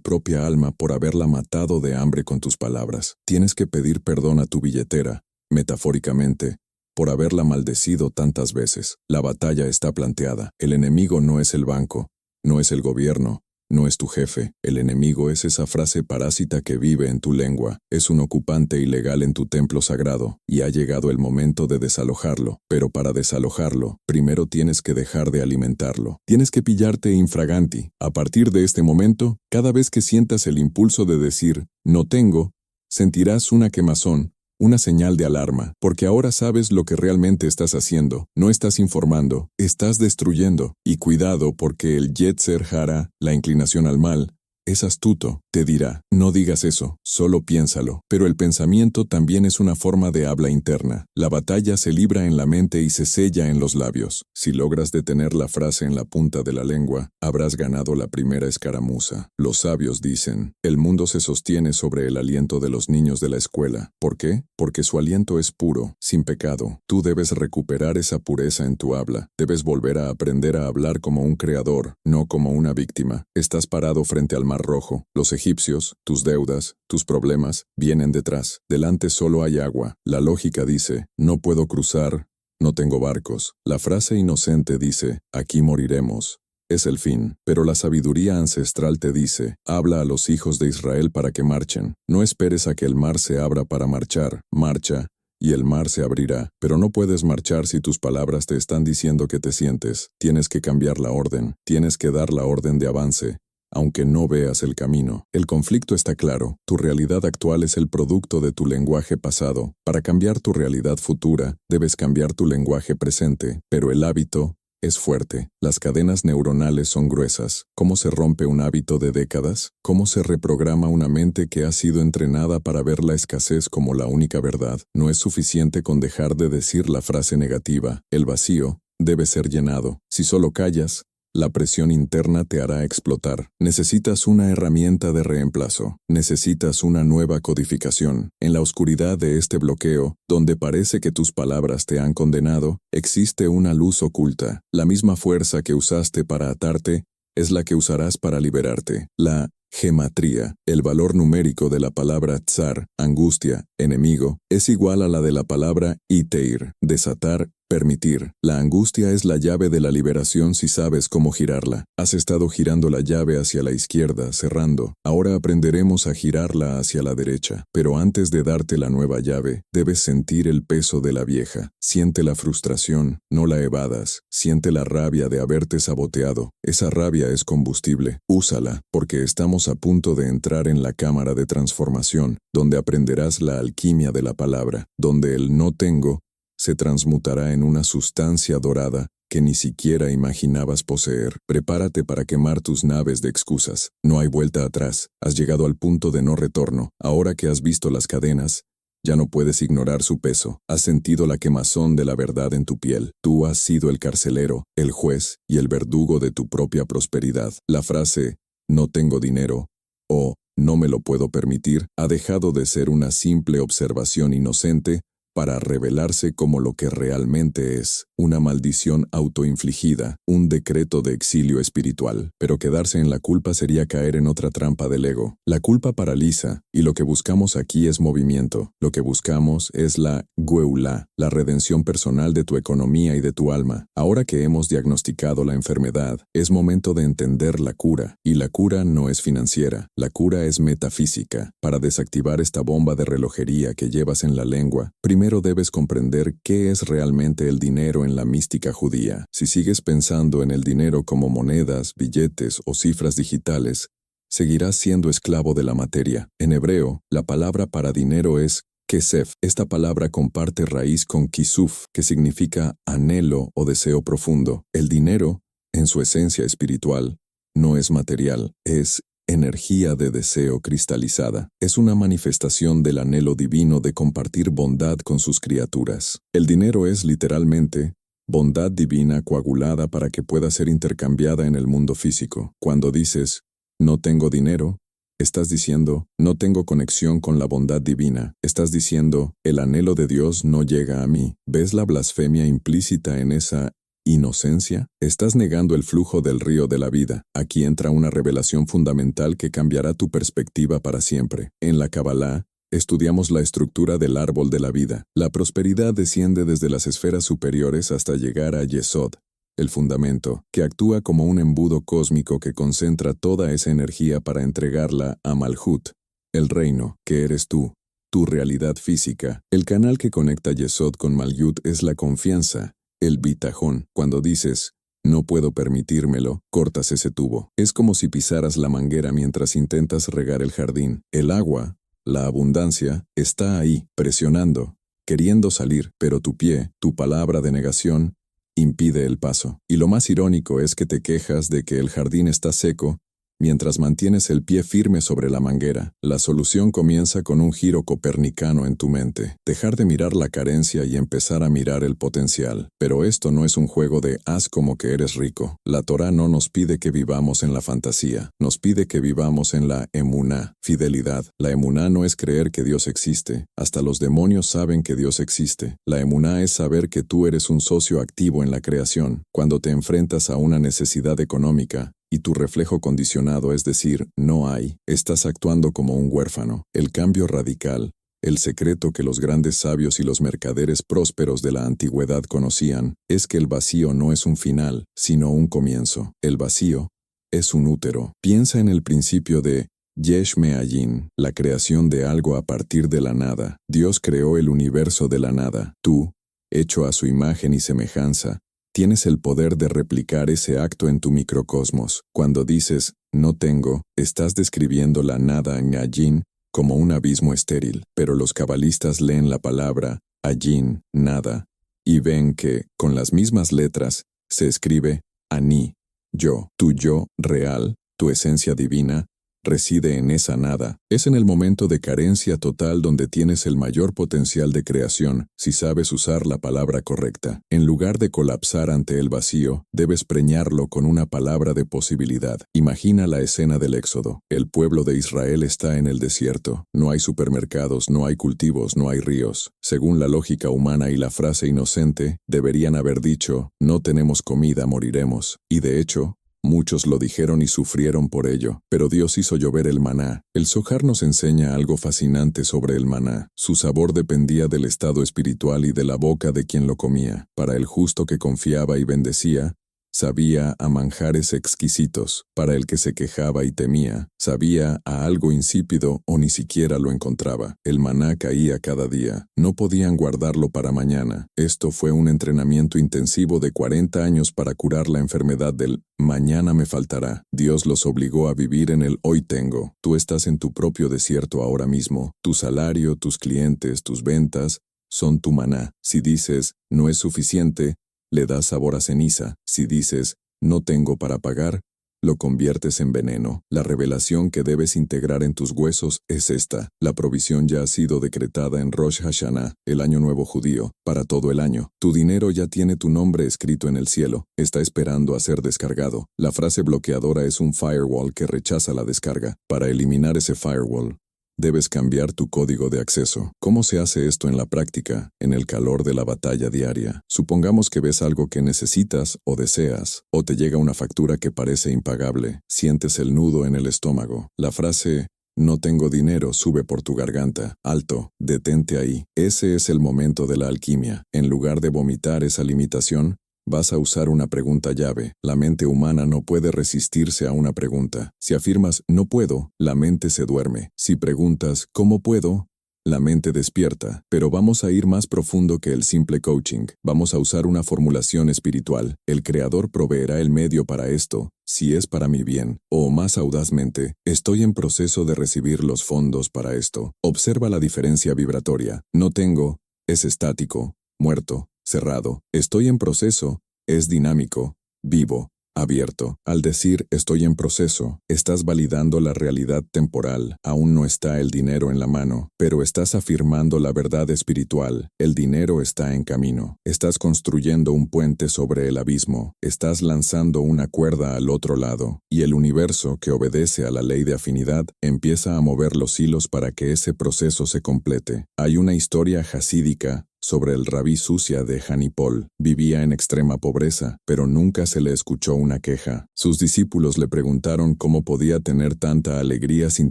propia alma por haberla matado de hambre con tus palabras. Tienes que pedir perdón a tu billetera, metafóricamente, por haberla maldecido tantas veces. La batalla está planteada. El enemigo no es el banco, no es el gobierno, no es tu jefe. El enemigo es esa frase parásita que vive en tu lengua. Es un ocupante ilegal en tu templo sagrado, y ha llegado el momento de desalojarlo. Pero para desalojarlo, primero tienes que dejar de alimentarlo. Tienes que pillarte infraganti. A partir de este momento, cada vez que sientas el impulso de decir, no tengo, sentirás una quemazón, una señal de alarma, porque ahora sabes lo que realmente estás haciendo. No estás informando, estás destruyendo. Y cuidado porque el Yetzer Hara, la inclinación al mal, es astuto, te dirá, no digas eso, solo piénsalo. Pero el pensamiento también es una forma de habla interna. La batalla se libra en la mente y se sella en los labios. Si logras detener la frase en la punta de la lengua, habrás ganado la primera escaramuza. Los sabios dicen, el mundo se sostiene sobre el aliento de los niños de la escuela. ¿Por qué? Porque su aliento es puro, sin pecado. Tú debes recuperar esa pureza en tu habla. Debes volver a aprender a hablar como un creador, no como una víctima. Estás parado frente al Mar Rojo. Los egipcios, tus deudas, tus problemas, vienen detrás. Delante solo hay agua. La lógica dice, no puedo cruzar, no tengo barcos. La frase inocente dice, aquí moriremos. Es el fin. Pero la sabiduría ancestral te dice, habla a los hijos de Israel para que marchen. No esperes a que el mar se abra para marchar. Marcha, y el mar se abrirá. Pero no puedes marchar si tus palabras te están diciendo que te sientes. Tienes que cambiar la orden. Tienes que dar la orden de avance, aunque no veas el camino. El conflicto está claro. Tu realidad actual es el producto de tu lenguaje pasado. Para cambiar tu realidad futura, debes cambiar tu lenguaje presente. Pero el hábito es fuerte. Las cadenas neuronales son gruesas. ¿Cómo se rompe un hábito de décadas? ¿Cómo se reprograma una mente que ha sido entrenada para ver la escasez como la única verdad? No es suficiente con dejar de decir la frase negativa. El vacío debe ser llenado. Si solo callas, la presión interna te hará explotar. Necesitas una herramienta de reemplazo. Necesitas una nueva codificación. En la oscuridad de este bloqueo, donde parece que tus palabras te han condenado, existe una luz oculta. La misma fuerza que usaste para atarte es la que usarás para liberarte. La gematría, el valor numérico de la palabra tsar, angustia, enemigo, es igual a la de la palabra iteir, desatar, permitir. La angustia es la llave de la liberación si sabes cómo girarla. Has estado girando la llave hacia la izquierda, cerrando. Ahora aprenderemos a girarla hacia la derecha. Pero antes de darte la nueva llave, debes sentir el peso de la vieja. Siente la frustración, no la evadas. Siente la rabia de haberte saboteado. Esa rabia es combustible. Úsala, porque estamos a punto de entrar en la cámara de transformación, donde aprenderás la alquimia de la palabra, donde el no tengo se transmutará en una sustancia dorada que ni siquiera imaginabas poseer. Prepárate para quemar tus naves de excusas. No hay vuelta atrás. Has llegado al punto de no retorno. Ahora que has visto las cadenas, ya no puedes ignorar su peso. Has sentido la quemazón de la verdad en tu piel. Tú has sido el carcelero, el juez y el verdugo de tu propia prosperidad. La frase, no tengo dinero, o no me lo puedo permitir, ha dejado de ser una simple observación inocente para revelarse como lo que realmente es, una maldición autoinfligida, un decreto de exilio espiritual. Pero quedarse en la culpa sería caer en otra trampa del ego. La culpa paraliza, y lo que buscamos aquí es movimiento. Lo que buscamos es la Geulá, la redención personal de tu economía y de tu alma. Ahora que hemos diagnosticado la enfermedad, es momento de entender la cura. Y la cura no es financiera, la cura es metafísica. Para desactivar esta bomba de relojería que llevas en la lengua, primero debes comprender qué es realmente el dinero en la mística judía. Si sigues pensando en el dinero como monedas, billetes o cifras digitales, seguirás siendo esclavo de la materia. En hebreo, la palabra para dinero es kesef. Esta palabra comparte raíz con kisuf, que significa anhelo o deseo profundo. El dinero, en su esencia espiritual, no es material, es energía de deseo cristalizada. Es una manifestación del anhelo divino de compartir bondad con sus criaturas. El dinero es literalmente bondad divina coagulada para que pueda ser intercambiada en el mundo físico. Cuando dices, no tengo dinero, estás diciendo, no tengo conexión con la bondad divina. Estás diciendo, el anhelo de Dios no llega a mí. ¿Ves la blasfemia implícita en esa inocencia? Estás negando el flujo del río de la vida. Aquí entra una revelación fundamental que cambiará tu perspectiva para siempre. En la Kabbalah, estudiamos la estructura del árbol de la vida. La prosperidad desciende desde las esferas superiores hasta llegar a Yesod, el fundamento, que actúa como un embudo cósmico que concentra toda esa energía para entregarla a Malhut, el reino, que eres tú, tu realidad física. El canal que conecta Yesod con Malhut es la confianza, el bitajón. Cuando dices, no puedo permitírmelo, cortas ese tubo. Es como si pisaras la manguera mientras intentas regar el jardín. El agua, la abundancia, está ahí, presionando, queriendo salir, pero tu pie, tu palabra de negación, impide el paso. Y lo más irónico es que te quejas de que el jardín está seco, mientras mantienes el pie firme sobre la manguera. La solución comienza con un giro copernicano en tu mente. Dejar de mirar la carencia y empezar a mirar el potencial. Pero esto no es un juego de haz como que eres rico. La Torá no nos pide que vivamos en la fantasía. Nos pide que vivamos en la emuná, fidelidad. La emuná no es creer que Dios existe. Hasta los demonios saben que Dios existe. La emuná es saber que tú eres un socio activo en la creación. Cuando te enfrentas a una necesidad económica, y tu reflejo condicionado, es decir, no hay, estás actuando como un huérfano. El cambio radical, el secreto que los grandes sabios y los mercaderes prósperos de la antigüedad conocían, es que el vacío no es un final, sino un comienzo. El vacío es un útero. Piensa en el principio de Yesh Me'ayin, la creación de algo a partir de la nada. Dios creó el universo de la nada. Tú, hecho a su imagen y semejanza, tienes el poder de replicar ese acto en tu microcosmos. Cuando dices, no tengo, estás describiendo la nada en Ayin como un abismo estéril, pero los cabalistas leen la palabra Ayin, nada, y ven que, con las mismas letras, se escribe Ani, yo. Tu yo real, tu esencia divina, reside en esa nada. Es en el momento de carencia total donde tienes el mayor potencial de creación, si sabes usar la palabra correcta. En lugar de colapsar ante el vacío, debes preñarlo con una palabra de posibilidad. Imagina la escena del Éxodo. El pueblo de Israel está en el desierto. No hay supermercados, no hay cultivos, no hay ríos. Según la lógica humana y la frase inocente, deberían haber dicho, no tenemos comida, moriremos. Y de hecho, muchos lo dijeron y sufrieron por ello, pero Dios hizo llover el maná. El Zohar nos enseña algo fascinante sobre el maná. Su sabor dependía del estado espiritual y de la boca de quien lo comía. Para el justo que confiaba y bendecía, sabía a manjares exquisitos. Para el que se quejaba y temía, sabía a algo insípido o ni siquiera lo encontraba. El maná caía cada día. No podían guardarlo para mañana. Esto fue un entrenamiento intensivo de 40 años para curar la enfermedad del mañana me faltará. Dios los obligó a vivir en el hoy tengo. Tú estás en tu propio desierto ahora mismo. Tu salario, tus clientes, tus ventas son tu maná. Si dices, no es suficiente, le das sabor a ceniza. Si dices, no tengo para pagar, lo conviertes en veneno. La revelación que debes integrar en tus huesos es esta. La provisión ya ha sido decretada en Rosh Hashanah, el año nuevo judío, para todo el año. Tu dinero ya tiene tu nombre escrito en el cielo. Está esperando a ser descargado. La frase bloqueadora es un firewall que rechaza la descarga. Para eliminar ese firewall, debes cambiar tu código de acceso. ¿Cómo se hace esto en la práctica, en el calor de la batalla diaria? Supongamos que ves algo que necesitas o deseas, o te llega una factura que parece impagable. Sientes el nudo en el estómago. La frase no tengo dinero sube por tu garganta. Alto, detente ahí. Ese es el momento de la alquimia. En lugar de vomitar esa limitación, vas a usar una pregunta llave. La mente humana no puede resistirse a una pregunta. Si afirmas no puedo, la mente se duerme. Si preguntas ¿cómo puedo?, la mente despierta. Pero vamos a ir más profundo que el simple coaching. Vamos a usar una formulación espiritual. El Creador proveerá el medio para esto, si es para mi bien. O más audazmente, estoy en proceso de recibir los fondos para esto. Observa la diferencia vibratoria. No tengo, es estático, muerto, cerrado. Estoy en proceso, es dinámico, vivo. abierto. Al decir estoy en proceso, estás validando la realidad temporal. Aún no está el dinero en la mano, pero estás afirmando la verdad espiritual. El dinero está en camino. Estás construyendo un puente sobre el abismo. Estás lanzando una cuerda al otro lado. Y el universo, que obedece a la ley de afinidad, empieza a mover los hilos para que ese proceso se complete. Hay una historia hasídica sobre el rabí Susia de Janipol. Vivía en extrema pobreza, pero nunca se le escuchó una queja. Sus discípulos le preguntaron cómo podía tener tanta alegría sin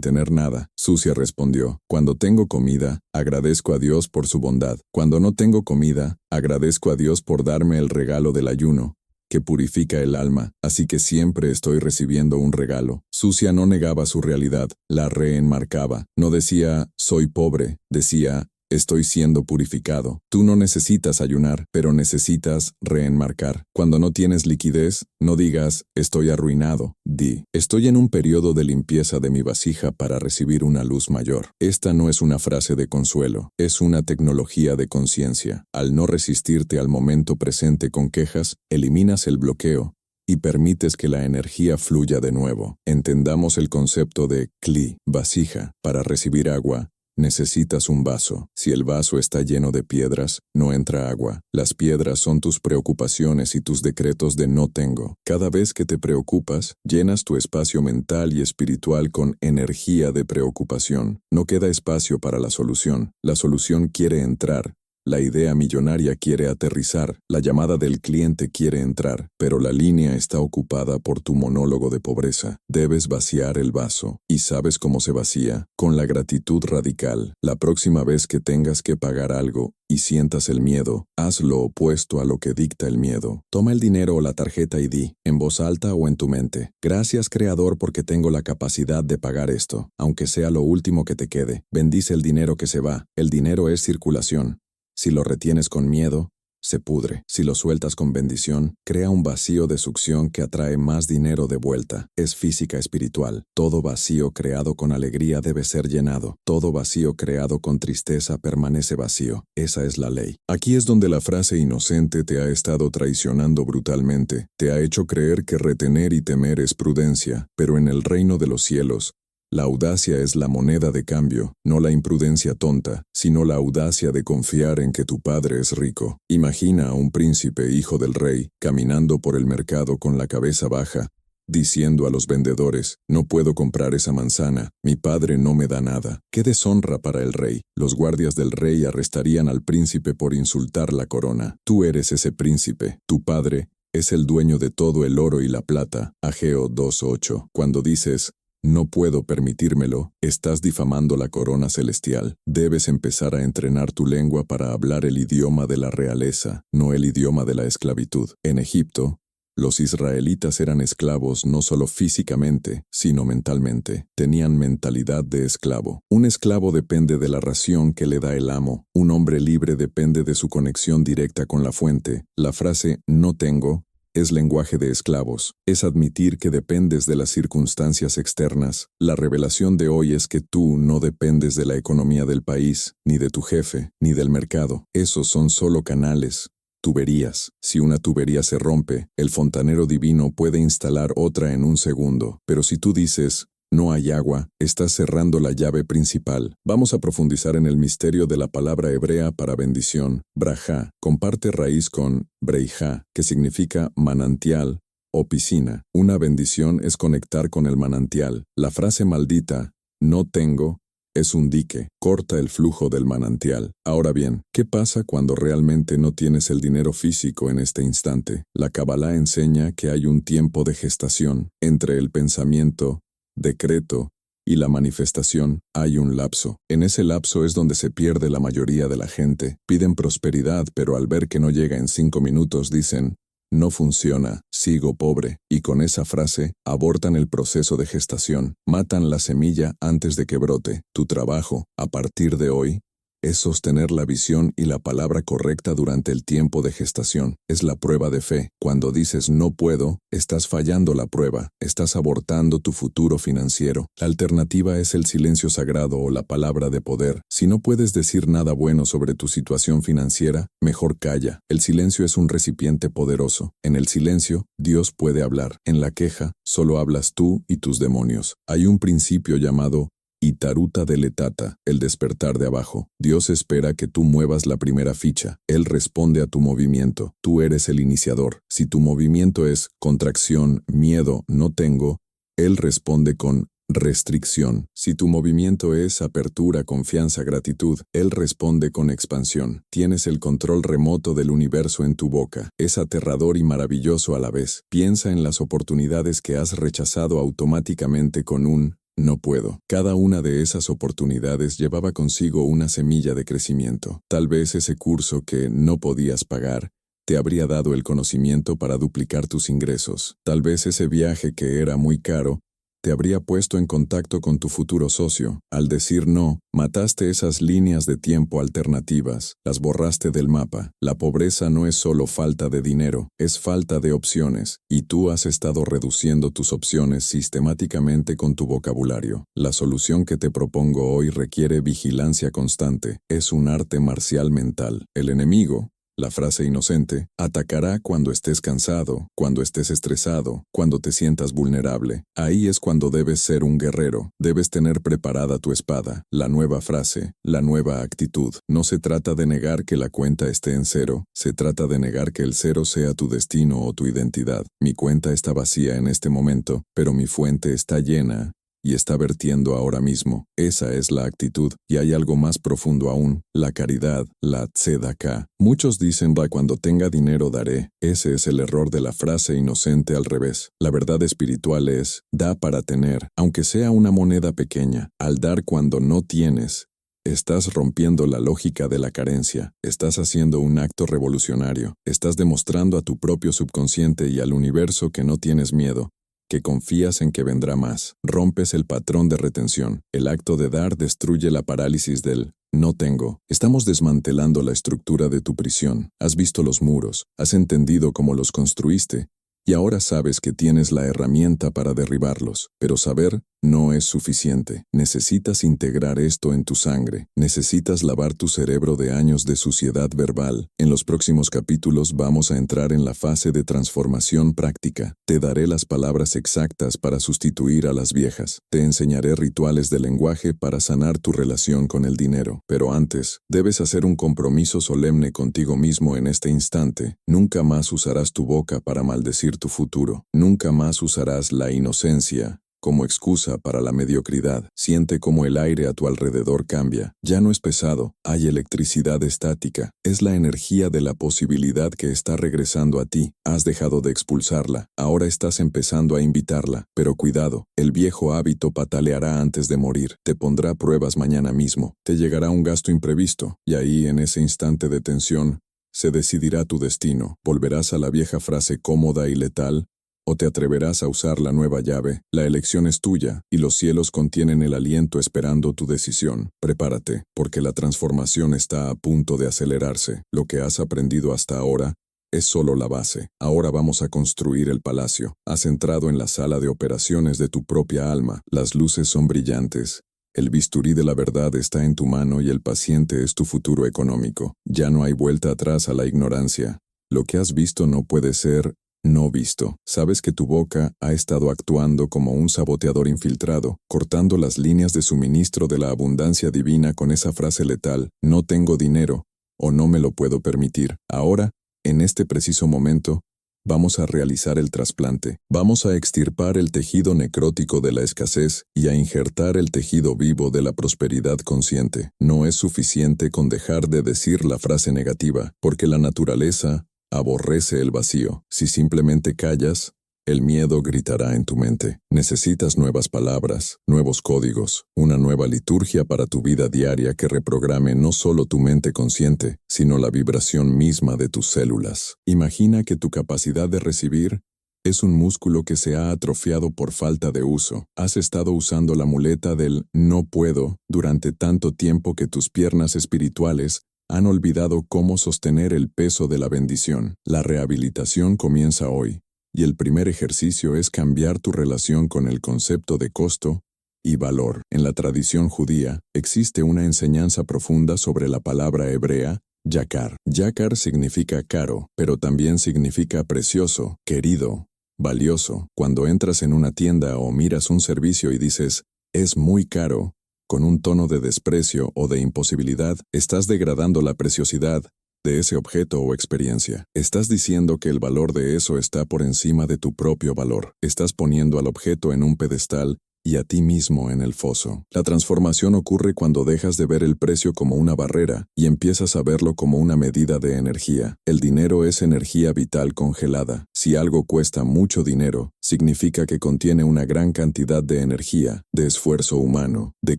tener nada. Susia respondió, cuando tengo comida, agradezco a Dios por su bondad. Cuando no tengo comida, agradezco a Dios por darme el regalo del ayuno, que purifica el alma, así que siempre estoy recibiendo un regalo. Susia no negaba su realidad, la reenmarcaba. No decía, soy pobre, decía, estoy siendo purificado. Tú no necesitas ayunar, pero necesitas reenmarcar. Cuando no tienes liquidez, no digas, estoy arruinado. Di, estoy en un periodo de limpieza de mi vasija para recibir una luz mayor. Esta no es una frase de consuelo, es una tecnología de conciencia. Al no resistirte al momento presente con quejas, eliminas el bloqueo y permites que la energía fluya de nuevo. Entendamos el concepto de kli, vasija. Para recibir agua, necesitas un vaso. Si el vaso está lleno de piedras, no entra agua. Las piedras son tus preocupaciones y tus decretos de no tengo. Cada vez que te preocupas, llenas tu espacio mental y espiritual con energía de preocupación. No queda espacio para la solución. La solución quiere entrar. La idea millonaria quiere aterrizar, la llamada del cliente quiere entrar, pero la línea está ocupada por tu monólogo de pobreza. Debes vaciar el vaso. ¿Y sabes cómo se vacía? Con la gratitud radical. La próxima vez que tengas que pagar algo y sientas el miedo, haz lo opuesto a lo que dicta el miedo. Toma el dinero o la tarjeta y di, en voz alta o en tu mente, gracias Creador porque tengo la capacidad de pagar esto, aunque sea lo último que te quede. Bendice el dinero que se va. El dinero es circulación. Si lo retienes con miedo, se pudre. Si lo sueltas con bendición, crea un vacío de succión que atrae más dinero de vuelta. Es física espiritual. Todo vacío creado con alegría debe ser llenado. Todo vacío creado con tristeza permanece vacío. Esa es la ley. Aquí es donde la frase inocente te ha estado traicionando brutalmente. Te ha hecho creer que retener y temer es prudencia, pero en el reino de los cielos, la audacia es la moneda de cambio, no la imprudencia tonta, sino la audacia de confiar en que tu padre es rico. Imagina a un príncipe hijo del rey, caminando por el mercado con la cabeza baja, diciendo a los vendedores, no puedo comprar esa manzana, mi padre no me da nada. ¡Qué deshonra para el rey! Los guardias del rey arrestarían al príncipe por insultar la corona. Tú eres ese príncipe, tu padre es el dueño de todo el oro y la plata. Ageo 2:8. Cuando dices, no puedo permitírmelo, estás difamando la corona celestial. Debes empezar a entrenar tu lengua para hablar el idioma de la realeza, no el idioma de la esclavitud. En Egipto, los israelitas eran esclavos no solo físicamente, sino mentalmente. Tenían mentalidad de esclavo. Un esclavo depende de la ración que le da el amo. Un hombre libre depende de su conexión directa con la fuente. La frase «no tengo» es lenguaje de esclavos. Es admitir que dependes de las circunstancias externas. La revelación de hoy es que tú no dependes de la economía del país, ni de tu jefe, ni del mercado. Esos son solo canales, tuberías. Si una tubería se rompe, el fontanero divino puede instalar otra en un segundo. Pero si tú dices, no hay agua, estás cerrando la llave principal. Vamos a profundizar en el misterio de la palabra hebrea para bendición. Brajá comparte raíz con breijá, que significa manantial o piscina. Una bendición es conectar con el manantial. La frase maldita, no tengo, es un dique, corta el flujo del manantial. Ahora bien, ¿qué pasa cuando realmente no tienes el dinero físico en este instante? La Kabbalah enseña que hay un tiempo de gestación entre el pensamiento, decreto y la manifestación. Hay un lapso. En ese lapso es donde se pierde la mayoría de la gente. Piden prosperidad, pero al ver que no llega en 5 minutos dicen, no funciona, sigo pobre, y con esa frase abortan el proceso de gestación, matan la semilla antes de que brote. Tu trabajo, a partir de hoy, Es sostener la visión y la palabra correcta durante el tiempo de gestación. Es la prueba de fe. Cuando dices no puedo, estás fallando la prueba. Estás abortando tu futuro financiero. La alternativa es el silencio sagrado o la palabra de poder. Si no puedes decir nada bueno sobre tu situación financiera, mejor calla. El silencio es un recipiente poderoso. En el silencio, Dios puede hablar. En la queja, solo hablas tú y tus demonios. Hay un principio llamado Itaruta deletata, el despertar de abajo. Dios espera que tú muevas la primera ficha. Él responde a tu movimiento. Tú eres el iniciador. Si tu movimiento es contracción, miedo, no tengo, Él responde con restricción. Si tu movimiento es apertura, confianza, gratitud, Él responde con expansión. Tienes el control remoto del universo en tu boca. Es aterrador y maravilloso a la vez. Piensa en las oportunidades que has rechazado automáticamente con un no puedo. Cada una de esas oportunidades llevaba consigo una semilla de crecimiento. Tal vez ese curso que no podías pagar te habría dado el conocimiento para duplicar tus ingresos. Tal vez ese viaje que era muy caro te habría puesto en contacto con tu futuro socio. Al decir no, mataste esas líneas de tiempo alternativas, las borraste del mapa. La pobreza no es solo falta de dinero, es falta de opciones, y tú has estado reduciendo tus opciones sistemáticamente con tu vocabulario. La solución que te propongo hoy requiere vigilancia constante. Es un arte marcial mental. El enemigo, la frase inocente, atacará cuando estés cansado, cuando estés estresado, cuando te sientas vulnerable. Ahí es cuando debes ser un guerrero. Debes tener preparada tu espada. La nueva frase, la nueva actitud. No se trata de negar que la cuenta esté en cero. Se trata de negar que el cero sea tu destino o tu identidad. Mi cuenta está vacía en este momento, pero mi fuente está llena y está vertiendo ahora mismo. Esa es la actitud, y hay algo más profundo aún, la caridad, la tzedakah. Muchos dicen, cuando tenga dinero daré. Ese es el error de la frase inocente al revés. La verdad espiritual es, da para tener, aunque sea una moneda pequeña. Al dar cuando no tienes, estás rompiendo la lógica de la carencia. Estás haciendo un acto revolucionario. Estás demostrando a tu propio subconsciente y al universo que no tienes miedo, que confías en que vendrá más. Rompes el patrón de retención. El acto de dar destruye la parálisis del no tengo. Estamos desmantelando la estructura de tu prisión. Has visto los muros, has entendido cómo los construiste, y ahora sabes que tienes la herramienta para derribarlos. Pero saber no es suficiente. Necesitas integrar esto en tu sangre. Necesitas lavar tu cerebro de años de suciedad verbal. En los próximos capítulos vamos a entrar en la fase de transformación práctica. Te daré las palabras exactas para sustituir a las viejas. Te enseñaré rituales de lenguaje para sanar tu relación con el dinero. Pero antes, debes hacer un compromiso solemne contigo mismo en este instante. Nunca más usarás tu boca para maldecir tu futuro. Nunca más usarás la inocencia como excusa para la mediocridad. Siente cómo el aire a tu alrededor cambia. Ya no es pesado, hay electricidad estática. Es la energía de la posibilidad que está regresando a ti. Has dejado de expulsarla, ahora estás empezando a invitarla. Pero cuidado, el viejo hábito pataleará antes de morir. Te pondrá pruebas mañana mismo. Te llegará un gasto imprevisto, y ahí, en ese instante de tensión, se decidirá tu destino. ¿Volverás a la vieja frase cómoda y letal? ¿O te atreverás a usar la nueva llave? La elección es tuya, y los cielos contienen el aliento esperando tu decisión. Prepárate, porque la transformación está a punto de acelerarse. Lo que has aprendido hasta ahora es solo la base. Ahora vamos a construir el palacio. Has entrado en la sala de operaciones de tu propia alma. Las luces son brillantes. El bisturí de la verdad está en tu mano y el paciente es tu futuro económico. Ya no hay vuelta atrás a la ignorancia. Lo que has visto no puede ser no visto. Sabes que tu boca ha estado actuando como un saboteador infiltrado, cortando las líneas de suministro de la abundancia divina con esa frase letal, no tengo dinero, o no me lo puedo permitir. Ahora, en este preciso momento, vamos a realizar el trasplante. Vamos a extirpar el tejido necrótico de la escasez y a injertar el tejido vivo de la prosperidad consciente. No es suficiente con dejar de decir la frase negativa, porque la naturaleza aborrece el vacío. Si simplemente callas, el miedo gritará en tu mente. Necesitas nuevas palabras, nuevos códigos, una nueva liturgia para tu vida diaria que reprograme no solo tu mente consciente, sino la vibración misma de tus células. Imagina que tu capacidad de recibir Es un músculo que se ha atrofiado por falta de uso. Has estado usando la muleta del no puedo durante tanto tiempo que tus piernas espirituales han olvidado cómo sostener el peso de la bendición. La rehabilitación comienza hoy, y el primer ejercicio es cambiar tu relación con el concepto de costo y valor. En la tradición judía existe una enseñanza profunda sobre la palabra hebrea yakar. Yakar significa caro, pero también significa precioso, querido, valioso. Cuando entras en una tienda o miras un servicio y dices, es muy caro, con un tono de desprecio o de imposibilidad, estás degradando la preciosidad de ese objeto o experiencia. Estás diciendo que el valor de eso está por encima de tu propio valor. Estás poniendo al objeto en un pedestal y a ti mismo en el foso. La transformación ocurre cuando dejas de ver el precio como una barrera y empiezas a verlo como una medida de energía. El dinero es energía vital congelada. Si algo cuesta mucho dinero, significa que contiene una gran cantidad de energía, de esfuerzo humano, de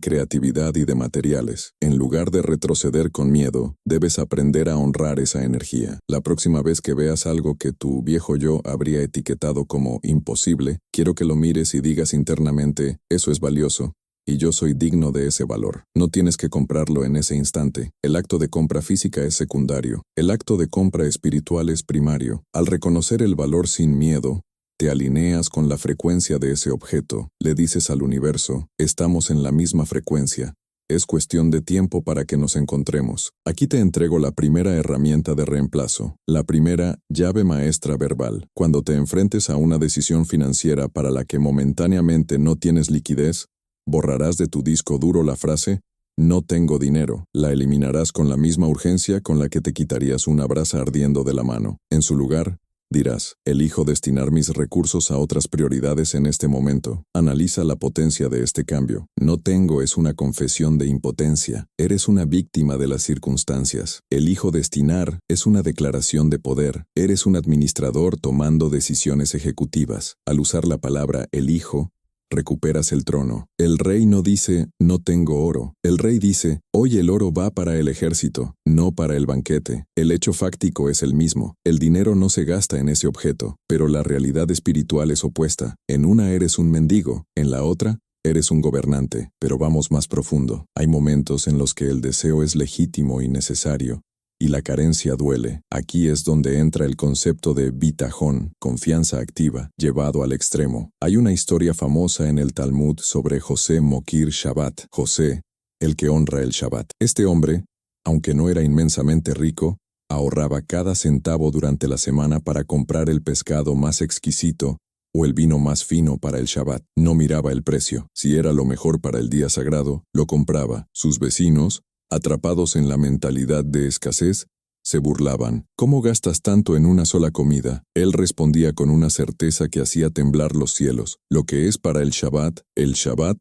creatividad y de materiales. En lugar de retroceder con miedo, debes aprender a honrar esa energía. La próxima vez que veas algo que tu viejo yo habría etiquetado como imposible, quiero que lo mires y digas internamente, eso es valioso, y yo soy digno de ese valor. No tienes que comprarlo en ese instante. El acto de compra física es secundario. El acto de compra espiritual es primario. Al reconocer el valor sin miedo, te alineas con la frecuencia de ese objeto. Le dices al universo, estamos en la misma frecuencia. Es cuestión de tiempo para que nos encontremos. Aquí te entrego la primera herramienta de reemplazo, la primera llave maestra verbal. Cuando te enfrentes a una decisión financiera para la que momentáneamente no tienes liquidez, borrarás de tu disco duro la frase, no tengo dinero. La eliminarás con la misma urgencia con la que te quitarías una brasa ardiendo de la mano. En su lugar, dirás, elijo destinar mis recursos a otras prioridades en este momento. Analiza la potencia de este cambio. No tengo es una confesión de impotencia. Eres una víctima de las circunstancias. Elijo destinar es una declaración de poder. Eres un administrador tomando decisiones ejecutivas. Al usar la palabra elijo, recuperas el trono. El rey no dice, no tengo oro. El rey dice, hoy el oro va para el ejército, no para el banquete. El hecho fáctico es el mismo. El dinero no se gasta en ese objeto, pero la realidad espiritual es opuesta. En una eres un mendigo, en la otra, eres un gobernante. Pero vamos más profundo. Hay momentos en los que el deseo es legítimo y necesario, y la carencia duele. Aquí es donde entra el concepto de bitajón, confianza activa, llevado al extremo. Hay una historia famosa en el Talmud sobre José Mokir Shabbat, José, el que honra el Shabbat. Este hombre, aunque no era inmensamente rico, ahorraba cada centavo durante la semana para comprar el pescado más exquisito o el vino más fino para el Shabbat. No miraba el precio. Si era lo mejor para el día sagrado, lo compraba. Sus vecinos, atrapados en la mentalidad de escasez, se burlaban. ¿Cómo gastas tanto en una sola comida? Él respondía con una certeza que hacía temblar los cielos. Lo que es para el Shabbat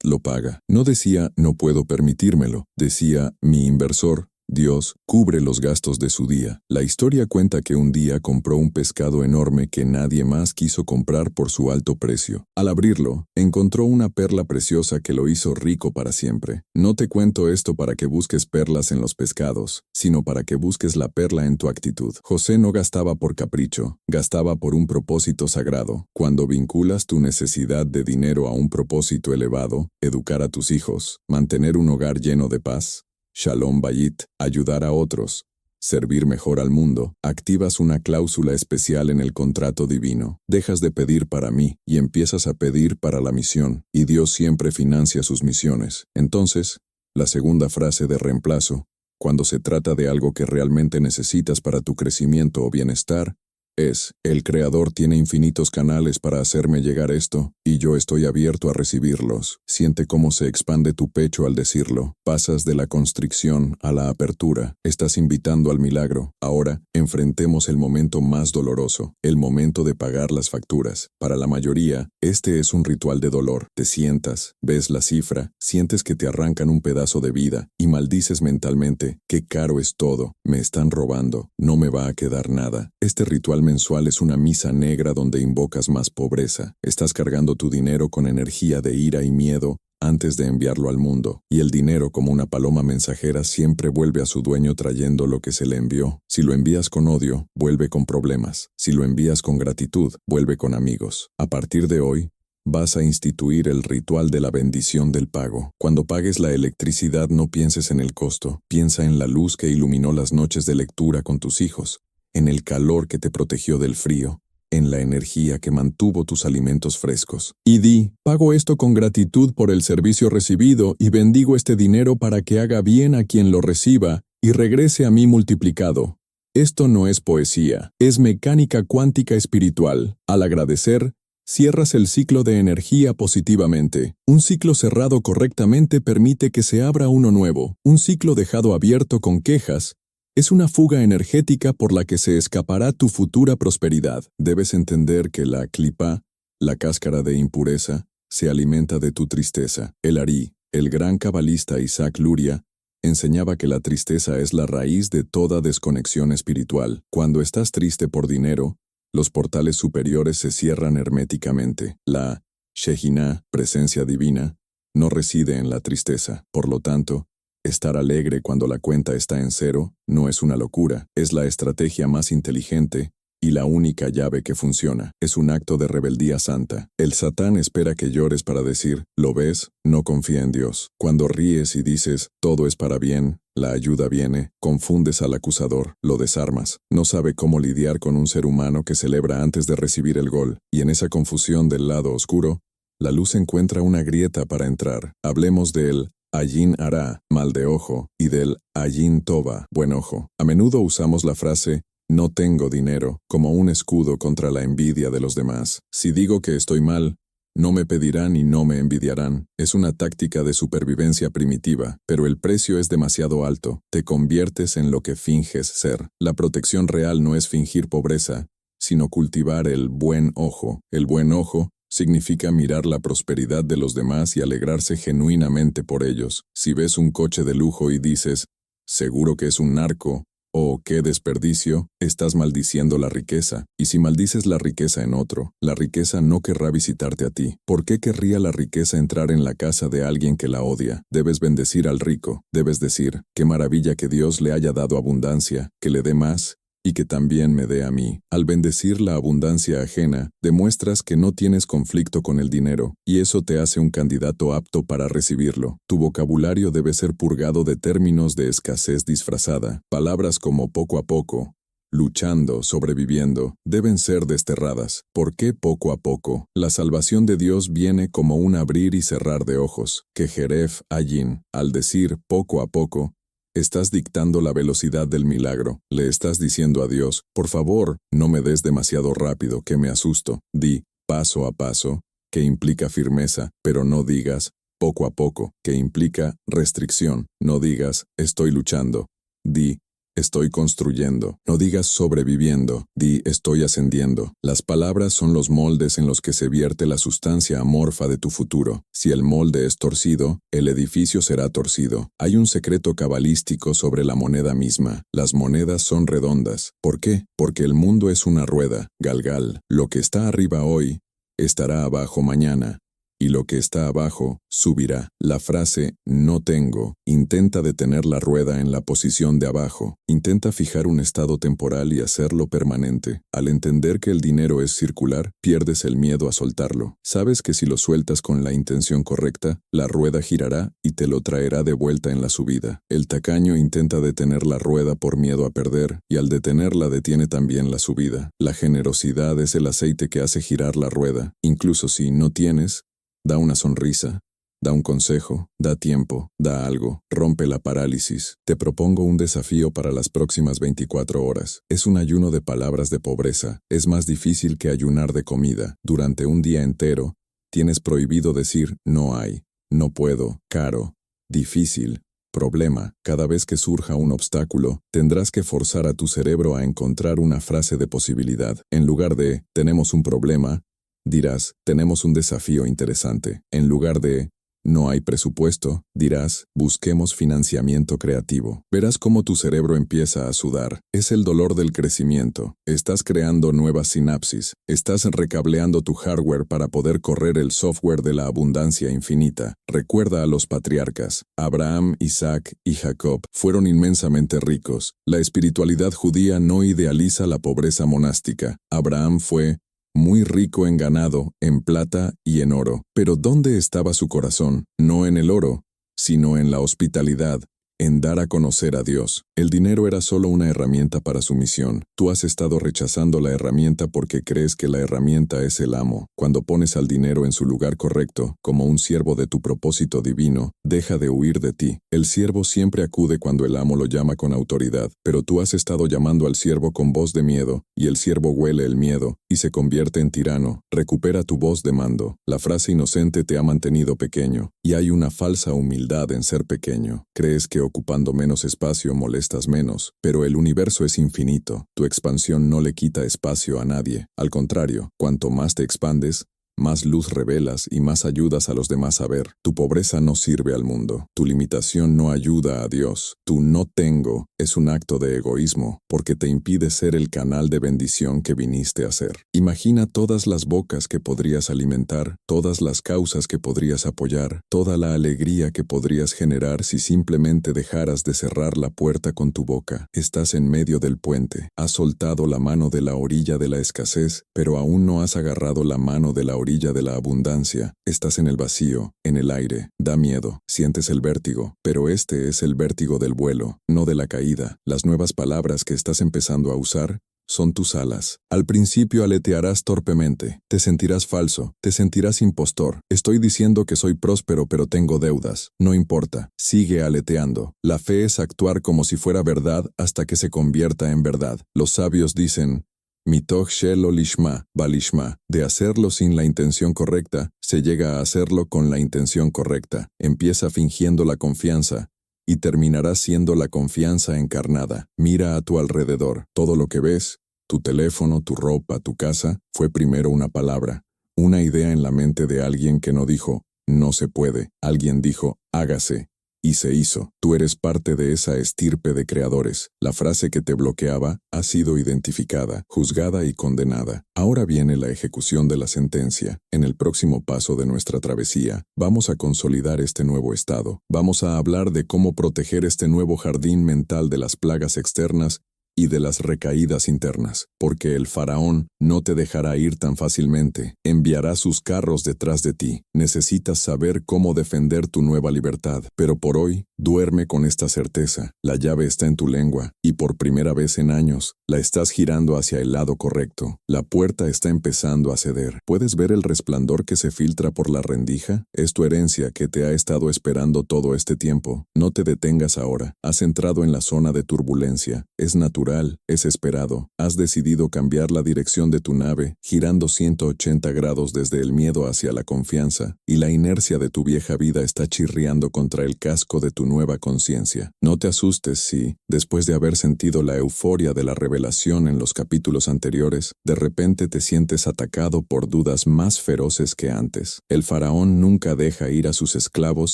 lo paga. No decía, no puedo permitírmelo. Decía, mi inversor, Dios, cubre los gastos de su día. La historia cuenta que un día compró un pescado enorme que nadie más quiso comprar por su alto precio. Al abrirlo, encontró una perla preciosa que lo hizo rico para siempre. No te cuento esto para que busques perlas en los pescados, sino para que busques la perla en tu actitud. José no gastaba por capricho, gastaba por un propósito sagrado. Cuando vinculas tu necesidad de dinero a un propósito elevado, educar a tus hijos, mantener un hogar lleno de paz, Shalom Bayit, ayudar a otros, servir mejor al mundo, activas una cláusula especial en el contrato divino. Dejas de pedir para mí y empiezas a pedir para la misión, y Dios siempre financia sus misiones. Entonces, la segunda frase de reemplazo, cuando se trata de algo que realmente necesitas para tu crecimiento o bienestar, es, el Creador tiene infinitos canales para hacerme llegar esto, y yo estoy abierto a recibirlos. Siente cómo se expande tu pecho al decirlo. Pasas de la constricción a la apertura. Estás invitando al milagro. Ahora, enfrentemos el momento más doloroso, el momento de pagar las facturas. Para la mayoría, este es un ritual de dolor. Te sientas, ves la cifra, sientes que te arrancan un pedazo de vida, y maldices mentalmente, qué caro es todo, me están robando, no me va a quedar nada. Este ritual mensual es una misa negra donde invocas más pobreza. Estás cargando tu dinero con energía de ira y miedo antes de enviarlo al mundo, y el dinero, como una paloma mensajera, siempre vuelve a su dueño trayendo lo que se le envió. Si lo envías con odio, vuelve con problemas. Si lo envías con gratitud, vuelve con amigos. A partir de hoy, vas a instituir el ritual de la bendición del pago. Cuando pagues la electricidad, no pienses en el costo. Piensa en la luz que iluminó las noches de lectura con tus hijos, en el calor que te protegió del frío, en la energía que mantuvo tus alimentos frescos. Y di, pago esto con gratitud por el servicio recibido y bendigo este dinero para que haga bien a quien lo reciba y regrese a mí multiplicado. Esto no es poesía, es mecánica cuántica espiritual. Al agradecer, cierras el ciclo de energía positivamente. Un ciclo cerrado correctamente permite que se abra uno nuevo. Un ciclo dejado abierto con quejas es una fuga energética por la que se escapará tu futura prosperidad. Debes entender que la clipa, la cáscara de impureza, se alimenta de tu tristeza. El Ari, el gran cabalista Isaac Luria, enseñaba que la tristeza es la raíz de toda desconexión espiritual. Cuando estás triste por dinero, los portales superiores se cierran herméticamente. La Shekinah, presencia divina, no reside en la tristeza. Por lo tanto, estar alegre cuando la cuenta está en cero no es una locura, es la estrategia más inteligente y la única llave que funciona. Es un acto de rebeldía santa. El Satán espera que llores para decir, ¿lo ves? No confía en Dios. Cuando ríes y dices, todo es para bien, la ayuda viene, confundes al acusador, lo desarmas. No sabe cómo lidiar con un ser humano que celebra antes de recibir el gol, y en esa confusión del lado oscuro, la luz encuentra una grieta para entrar. Hablemos del Ayin Ara, mal de ojo, y del Ayin Toba, buen ojo. A menudo usamos la frase no tengo dinero como un escudo contra la envidia de los demás. Si digo que estoy mal, no me pedirán y no me envidiarán. Es una táctica de supervivencia primitiva, pero el precio es demasiado alto. Te conviertes en lo que finges ser. La protección real no es fingir pobreza, sino cultivar el buen ojo. El buen ojo significa mirar la prosperidad de los demás y alegrarse genuinamente por ellos. Si ves un coche de lujo y dices, seguro que es un narco, o qué desperdicio, estás maldiciendo la riqueza. Y si maldices la riqueza en otro, la riqueza no querrá visitarte a ti. ¿Por qué querría la riqueza entrar en la casa de alguien que la odia? Debes bendecir al rico. Debes decir, qué maravilla que Dios le haya dado abundancia, que le dé más, y que también me dé a mí. Al bendecir la abundancia ajena, demuestras que no tienes conflicto con el dinero, y eso te hace un candidato apto para recibirlo. Tu vocabulario debe ser purgado de términos de escasez disfrazada. Palabras como poco a poco, luchando, sobreviviendo, deben ser desterradas. ¿Por qué poco a poco? La salvación de Dios viene como un abrir y cerrar de ojos. Que Jeref Ayin, al decir poco a poco, estás dictando la velocidad del milagro. Le estás diciendo a Dios, por favor, no me des demasiado rápido, que me asusto. Di, paso a paso, que implica firmeza, pero no digas, poco a poco, que implica restricción. No digas, estoy luchando. Di, estoy construyendo. No digas sobreviviendo. Di, estoy ascendiendo. Las palabras son los moldes en los que se vierte la sustancia amorfa de tu futuro. Si el molde es torcido, el edificio será torcido. Hay un secreto cabalístico sobre la moneda misma. Las monedas son redondas. ¿Por qué? Porque el mundo es una rueda. Galgal. Lo que está arriba hoy, estará abajo mañana. Y lo que está abajo, subirá. La frase, no tengo, intenta detener la rueda en la posición de abajo. Intenta fijar un estado temporal y hacerlo permanente. Al entender que el dinero es circular, pierdes el miedo a soltarlo. Sabes que si lo sueltas con la intención correcta, la rueda girará y te lo traerá de vuelta en la subida. El tacaño intenta detener la rueda por miedo a perder, y al detenerla detiene también la subida. La generosidad es el aceite que hace girar la rueda. Incluso si no tienes, da una sonrisa, da un consejo, da tiempo, da algo, rompe la parálisis. Te propongo un desafío para las próximas 24 horas. Es un ayuno de palabras de pobreza. Es más difícil que ayunar de comida. Durante un día entero, tienes prohibido decir no hay, no puedo, caro, difícil, problema. Cada vez que surja un obstáculo, tendrás que forzar a tu cerebro a encontrar una frase de posibilidad. En lugar de tenemos un problema, dirás, tenemos un desafío interesante. En lugar de, No hay presupuesto, dirás, busquemos financiamiento creativo. Verás cómo tu cerebro empieza a sudar. Es el dolor del crecimiento. Estás creando nuevas sinapsis. Estás recableando tu hardware para poder correr el software de la abundancia infinita. Recuerda a los patriarcas. Abraham, Isaac y Jacob fueron inmensamente ricos. La espiritualidad judía no idealiza la pobreza monástica. Abraham fue muy rico en ganado, en plata y en oro. Pero ¿dónde estaba su corazón? No en el oro, sino en la hospitalidad, en dar a conocer a Dios. El dinero era solo una herramienta para su misión. Tú has estado rechazando la herramienta porque crees que la herramienta es el amo. Cuando pones al dinero en su lugar correcto, como un siervo de tu propósito divino, deja de huir de ti. El siervo siempre acude cuando el amo lo llama con autoridad, pero tú has estado llamando al siervo con voz de miedo, y el siervo huele el miedo, y se convierte en tirano. Recupera tu voz de mando. La frase inocente te ha mantenido pequeño, y hay una falsa humildad en ser pequeño. Crees que ocupando menos espacio molestas menos, pero el universo es infinito. Tu expansión no le quita espacio a nadie. Al contrario, cuanto más te expandes, más luz revelas y más ayudas a los demás a ver. Tu pobreza no sirve al mundo. Tu limitación no ayuda a Dios. Tu no tengo es un acto de egoísmo porque te impide ser el canal de bendición que viniste a ser. Imagina todas las bocas que podrías alimentar, todas las causas que podrías apoyar, toda la alegría que podrías generar si simplemente dejaras de cerrar la puerta con tu boca. Estás en medio del puente. Has soltado la mano de la orilla de la escasez, pero aún no has agarrado la mano de la orilla de la abundancia. Estás en el vacío, en el aire. Da miedo, sientes el vértigo, pero este es el vértigo del vuelo, no de la caída. Las nuevas palabras que estás empezando a usar son tus alas. Al principio aletearás torpemente, te sentirás falso, te sentirás impostor. Estoy diciendo que soy próspero pero tengo deudas. No importa, sigue aleteando. La fe es actuar como si fuera verdad hasta que se convierta en verdad. Los sabios dicen, Mitoch shelo lishma, balishma. De hacerlo sin la intención correcta, se llega a hacerlo con la intención correcta. Empieza fingiendo la confianza y terminará siendo la confianza encarnada. Mira a tu alrededor. Todo lo que ves, tu teléfono, tu ropa, tu casa, fue primero una palabra, una idea en la mente de alguien que no dijo, no se puede. Alguien dijo, hágase. Y se hizo. Tú eres parte de esa estirpe de creadores. La frase que te bloqueaba ha sido identificada, juzgada y condenada. Ahora viene la ejecución de la sentencia. En el próximo paso de nuestra travesía, vamos a consolidar este nuevo estado. Vamos a hablar de cómo proteger este nuevo jardín mental de las plagas externas y de las recaídas internas, porque el faraón no te dejará ir tan fácilmente, enviará sus carros detrás de ti. Necesitas saber cómo defender tu nueva libertad, pero por hoy, duerme con esta certeza. La llave está en tu lengua, y por primera vez en años, la estás girando hacia el lado correcto. La puerta está empezando a ceder. ¿Puedes ver el resplandor que se filtra por la rendija? Es tu herencia que te ha estado esperando todo este tiempo. No te detengas ahora. Has entrado en la zona de turbulencia. Es natural. Es esperado. Has decidido cambiar la dirección de tu nave, girando 180 grados desde el miedo hacia la confianza, y la inercia de tu vieja vida está chirriando contra el casco de tu nueva conciencia. No te asustes si, después de haber sentido la euforia de la revelación en los capítulos anteriores, de repente te sientes atacado por dudas más feroces que antes. El faraón nunca deja ir a sus esclavos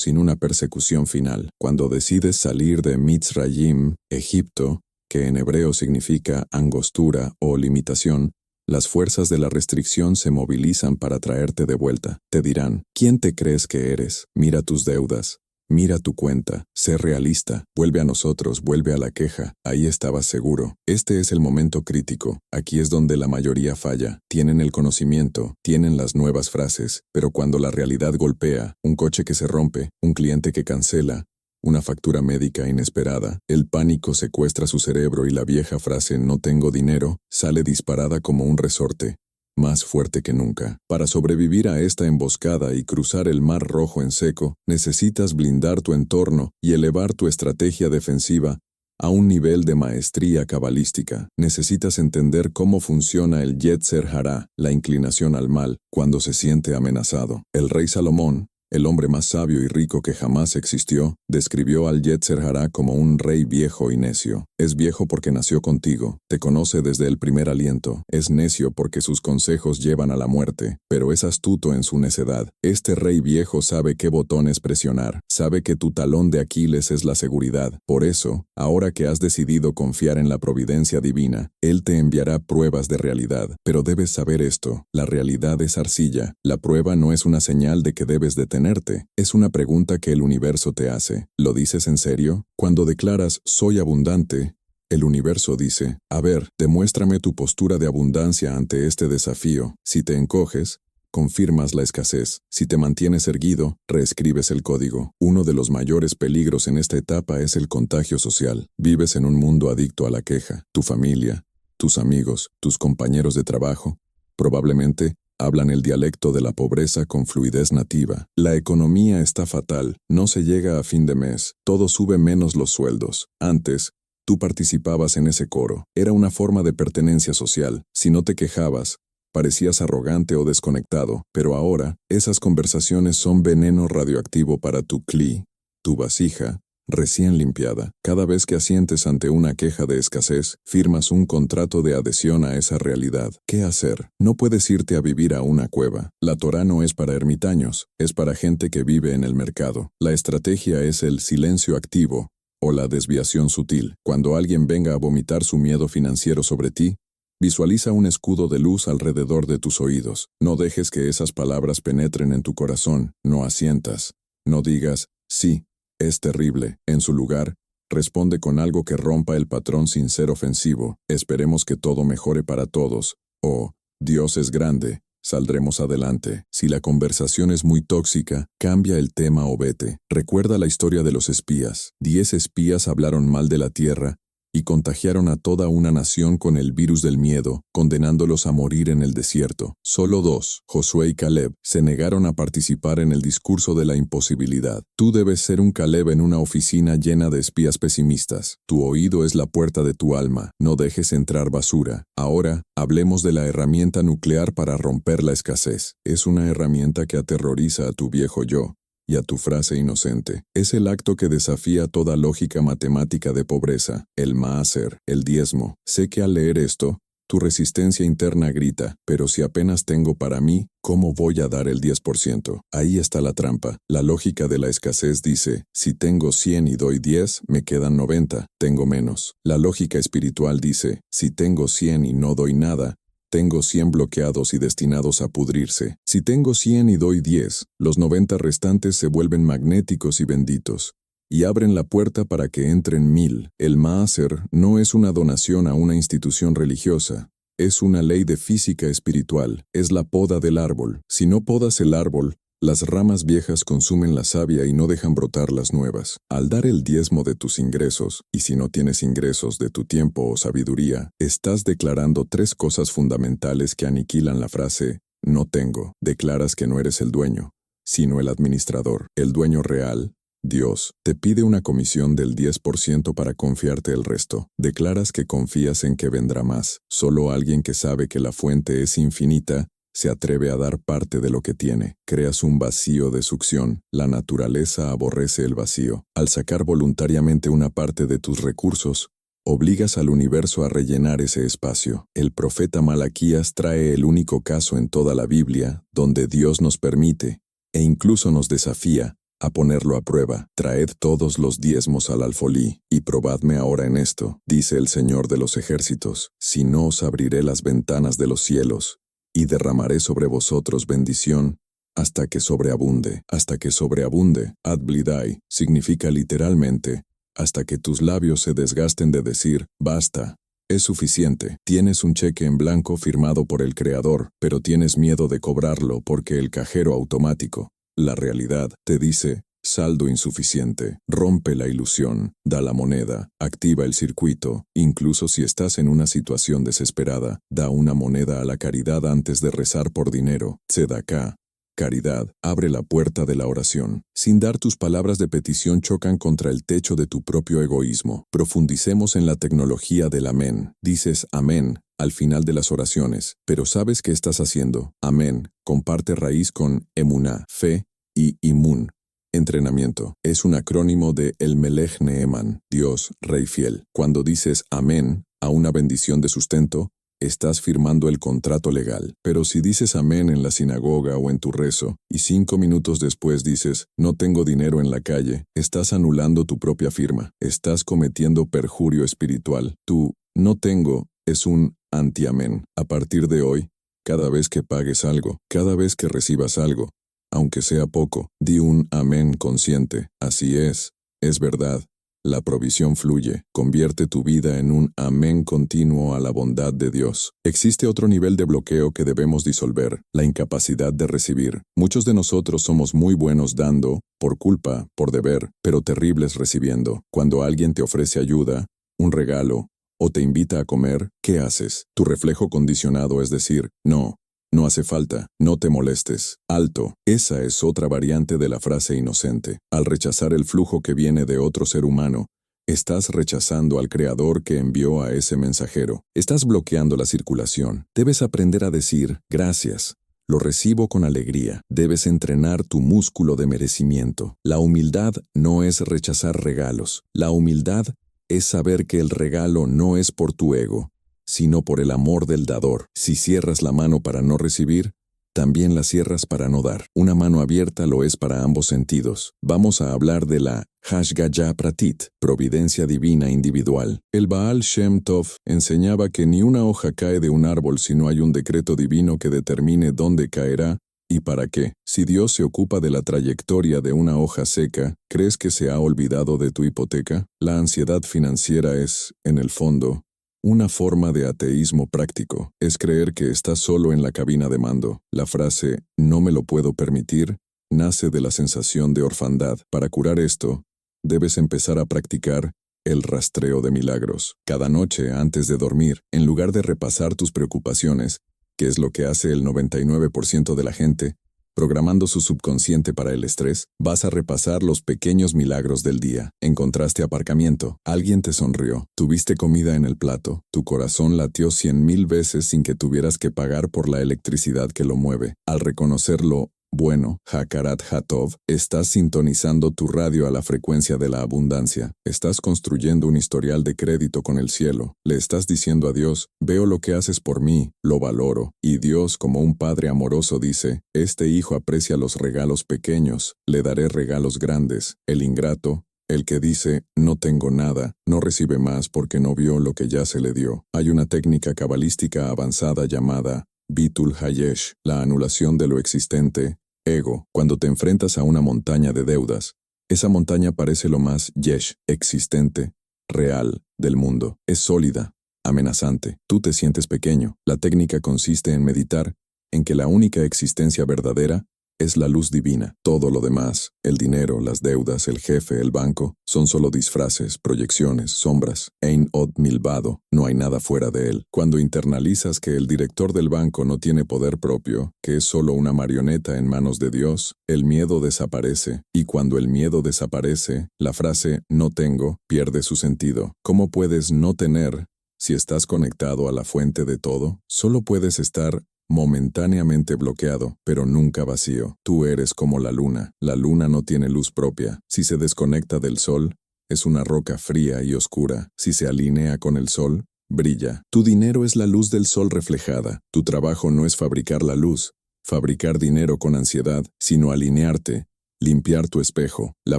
sin una persecución final. Cuando decides salir de Mitzrayim, Egipto, que en hebreo significa angostura o limitación, las fuerzas de la restricción se movilizan para traerte de vuelta. Te dirán, ¿quién te crees que eres? Mira tus deudas, mira tu cuenta, sé realista, vuelve a nosotros, vuelve a la queja. Ahí estabas seguro. Este es el momento crítico. Aquí es donde la mayoría falla. Tienen el conocimiento, tienen las nuevas frases, pero cuando la realidad golpea, un coche que se rompe, un cliente que cancela, una factura médica inesperada, el pánico secuestra su cerebro y la vieja frase «no tengo dinero» sale disparada como un resorte, más fuerte que nunca. Para sobrevivir a esta emboscada y cruzar el Mar Rojo en seco, necesitas blindar tu entorno y elevar tu estrategia defensiva a un nivel de maestría cabalística. Necesitas entender cómo funciona el Yetzer Hará, la inclinación al mal, cuando se siente amenazado. El rey Salomón, el hombre más sabio y rico que jamás existió, describió al Yetzer Hará como un rey viejo y necio. Es viejo porque nació contigo, te conoce desde el primer aliento, es necio porque sus consejos llevan a la muerte, pero es astuto en su necedad. Este rey viejo sabe qué botones presionar, sabe que tu talón de Aquiles es la seguridad. Por eso, ahora que has decidido confiar en la providencia divina, él te enviará pruebas de realidad. Pero debes saber esto, la realidad es arcilla. La prueba no es una señal de que debes detenerte, es una pregunta que el universo te hace. ¿Lo dices en serio? Cuando declaras «soy abundante», el universo dice, a ver, demuéstrame tu postura de abundancia ante este desafío. Si te encoges, confirmas la escasez. Si te mantienes erguido, reescribes el código. Uno de los mayores peligros en esta etapa es el contagio social. Vives en un mundo adicto a la queja. Tu familia, tus amigos, tus compañeros de trabajo, probablemente hablan el dialecto de la pobreza con fluidez nativa. La economía está fatal, no se llega a fin de mes, todo sube menos los sueldos. Antes, tú participabas en ese coro. Era una forma de pertenencia social. Si no te quejabas, parecías arrogante o desconectado, pero ahora, esas conversaciones son veneno radioactivo para tu cli, tu vasija, recién limpiada. Cada vez que asientes ante una queja de escasez, firmas un contrato de adhesión a esa realidad. ¿Qué hacer? No puedes irte a vivir a una cueva. La Torá no es para ermitaños, es para gente que vive en el mercado. La estrategia es el silencio activo o la desviación sutil. Cuando alguien venga a vomitar su miedo financiero sobre ti, visualiza un escudo de luz alrededor de tus oídos. No dejes que esas palabras penetren en tu corazón. No asientas. No digas, sí, es terrible. En su lugar, responde con algo que rompa el patrón sin ser ofensivo. Esperemos que todo mejore para todos. O, Dios es grande, saldremos adelante. Si la conversación es muy tóxica, cambia el tema o vete. Recuerda la historia de los espías. 10 espías hablaron mal de la tierra y contagiaron a toda una nación con el virus del miedo, condenándolos a morir en el desierto. Solo 2, Josué y Caleb, se negaron a participar en el discurso de la imposibilidad. Tú debes ser un Caleb en una oficina llena de espías pesimistas. Tu oído es la puerta de tu alma, no dejes entrar basura. Ahora, hablemos de la herramienta nuclear para romper la escasez. Es una herramienta que aterroriza a tu viejo yo y a tu frase inocente. Es el acto que desafía toda lógica matemática de pobreza, el maaser, el diezmo. Sé que al leer esto, tu resistencia interna grita, pero si apenas tengo para mí, ¿cómo voy a dar el 10%? Ahí está la trampa. La lógica de la escasez dice, si tengo 100 y doy 10, me quedan 90, tengo menos. La lógica espiritual dice, si tengo 100 y no doy nada, tengo 100 bloqueados y destinados a pudrirse. Si tengo 100 y doy 10, los 90 restantes se vuelven magnéticos y benditos, y abren la puerta para que entren 1000. El maaser no es una donación a una institución religiosa, es una ley de física espiritual, es la poda del árbol. Si no podas el árbol, las ramas viejas consumen la savia y no dejan brotar las nuevas. Al dar el diezmo de tus ingresos, y si no tienes ingresos de tu tiempo o sabiduría, estás declarando 3 cosas fundamentales que aniquilan la frase «no tengo». Declaras que no eres el dueño, sino el administrador. El dueño real, Dios, te pide una comisión del 10% para confiarte el resto. Declaras que confías en que vendrá más. Solo alguien que sabe que la fuente es infinita se atreve a dar parte de lo que tiene. Creas un vacío de succión. La naturaleza aborrece el vacío. Al sacar voluntariamente una parte de tus recursos, obligas al universo a rellenar ese espacio. El profeta Malaquías trae el único caso en toda la Biblia donde Dios nos permite, e incluso nos desafía, a ponerlo a prueba. Traed todos los diezmos al alfolí, y probadme ahora en esto, dice el Señor de los ejércitos, si no os abriré las ventanas de los cielos, y derramaré sobre vosotros bendición hasta que sobreabunde. Hasta que sobreabunde, ad blidai, significa literalmente, hasta que tus labios se desgasten de decir, basta, es suficiente. Tienes un cheque en blanco firmado por el Creador, pero tienes miedo de cobrarlo porque el cajero automático, la realidad, te dice, saldo insuficiente. Rompe la ilusión, da la moneda, activa el circuito. Incluso si estás en una situación desesperada, da una moneda a la caridad antes de rezar por dinero. Tzedaká, caridad, abre la puerta de la oración. Sin dar tus palabras de petición chocan contra el techo de tu propio egoísmo. Profundicemos en la tecnología del amén. Dices amén al final de las oraciones, pero ¿sabes qué estás haciendo? Amén comparte raíz con emuná, fe, y Imun. Entrenamiento. Es un acrónimo de El Melech Neeman, Dios, Rey fiel. Cuando dices amén a una bendición de sustento, estás firmando el contrato legal. Pero si dices amén en la sinagoga o en tu rezo, y 5 minutos después dices, no tengo dinero en la calle, estás anulando tu propia firma. Estás cometiendo perjurio espiritual. Tu no tengo es un anti-amén. A partir de hoy, cada vez que pagues algo, cada vez que recibas algo, aunque sea poco, di un amén consciente. Así es verdad. La provisión fluye. Convierte tu vida en un amén continuo a la bondad de Dios. Existe otro nivel de bloqueo que debemos disolver, la incapacidad de recibir. Muchos de nosotros somos muy buenos dando, por culpa, por deber, pero terribles recibiendo. Cuando alguien te ofrece ayuda, un regalo, o te invita a comer, ¿qué haces? Tu reflejo condicionado es decir, no. No hace falta, no te molestes. Alto. Esa es otra variante de la frase inocente. Al rechazar el flujo que viene de otro ser humano, estás rechazando al Creador que envió a ese mensajero. Estás bloqueando la circulación. Debes aprender a decir, gracias. Lo recibo con alegría. Debes entrenar tu músculo de merecimiento. La humildad no es rechazar regalos. La humildad es saber que el regalo no es por tu ego, sino por el amor del dador. Si cierras la mano para no recibir, también la cierras para no dar. Una mano abierta lo es para ambos sentidos. Vamos a hablar de la Hashgacha Pratit, providencia divina individual. El Baal Shem Tov enseñaba que ni una hoja cae de un árbol si no hay un decreto divino que determine dónde caerá y para qué. Si Dios se ocupa de la trayectoria de una hoja seca, ¿crees que se ha olvidado de tu hipoteca? La ansiedad financiera es, en el fondo, una forma de ateísmo práctico. Es creer que estás solo en la cabina de mando. La frase «no me lo puedo permitir» nace de la sensación de orfandad. Para curar esto, debes empezar a practicar el rastreo de milagros. Cada noche, antes de dormir, en lugar de repasar tus preocupaciones, que es lo que hace el 99% de la gente, programando su subconsciente para el estrés, vas a repasar los pequeños milagros del día. Encontraste aparcamiento, alguien te sonrió, tuviste comida en el plato, tu corazón latió 100,000 veces sin que tuvieras que pagar por la electricidad que lo mueve. Al reconocerlo bueno, Hakarat Hatov, estás sintonizando tu radio a la frecuencia de la abundancia. Estás construyendo un historial de crédito con el cielo. Le estás diciendo a Dios, veo lo que haces por mí, lo valoro. Y Dios, como un padre amoroso, dice, este hijo aprecia los regalos pequeños, le daré regalos grandes. El ingrato, el que dice, no tengo nada, no recibe más porque no vio lo que ya se le dio. Hay una técnica cabalística avanzada llamada Bitul Hayesh, la anulación de lo existente, ego. Cuando te enfrentas a una montaña de deudas, esa montaña parece lo más yesh, existente, real, del mundo. Es sólida, amenazante. Tú te sientes pequeño. La técnica consiste en meditar en que la única existencia verdadera es la luz divina. Todo lo demás, el dinero, las deudas, el jefe, el banco, son solo disfraces, proyecciones, sombras. Ein od milvado, no hay nada fuera de él. Cuando internalizas que el director del banco no tiene poder propio, que es solo una marioneta en manos de Dios, el miedo desaparece. Y cuando el miedo desaparece, la frase no tengo pierde su sentido. ¿Cómo puedes no tener si estás conectado a la fuente de todo? Solo puedes estar momentáneamente bloqueado, pero nunca vacío. Tú eres como la luna. La luna no tiene luz propia. Si se desconecta del sol, es una roca fría y oscura. Si se alinea con el sol, brilla. Tu dinero es la luz del sol reflejada. Tu trabajo no es fabricar la luz, fabricar dinero con ansiedad, sino alinearte, limpiar tu espejo. La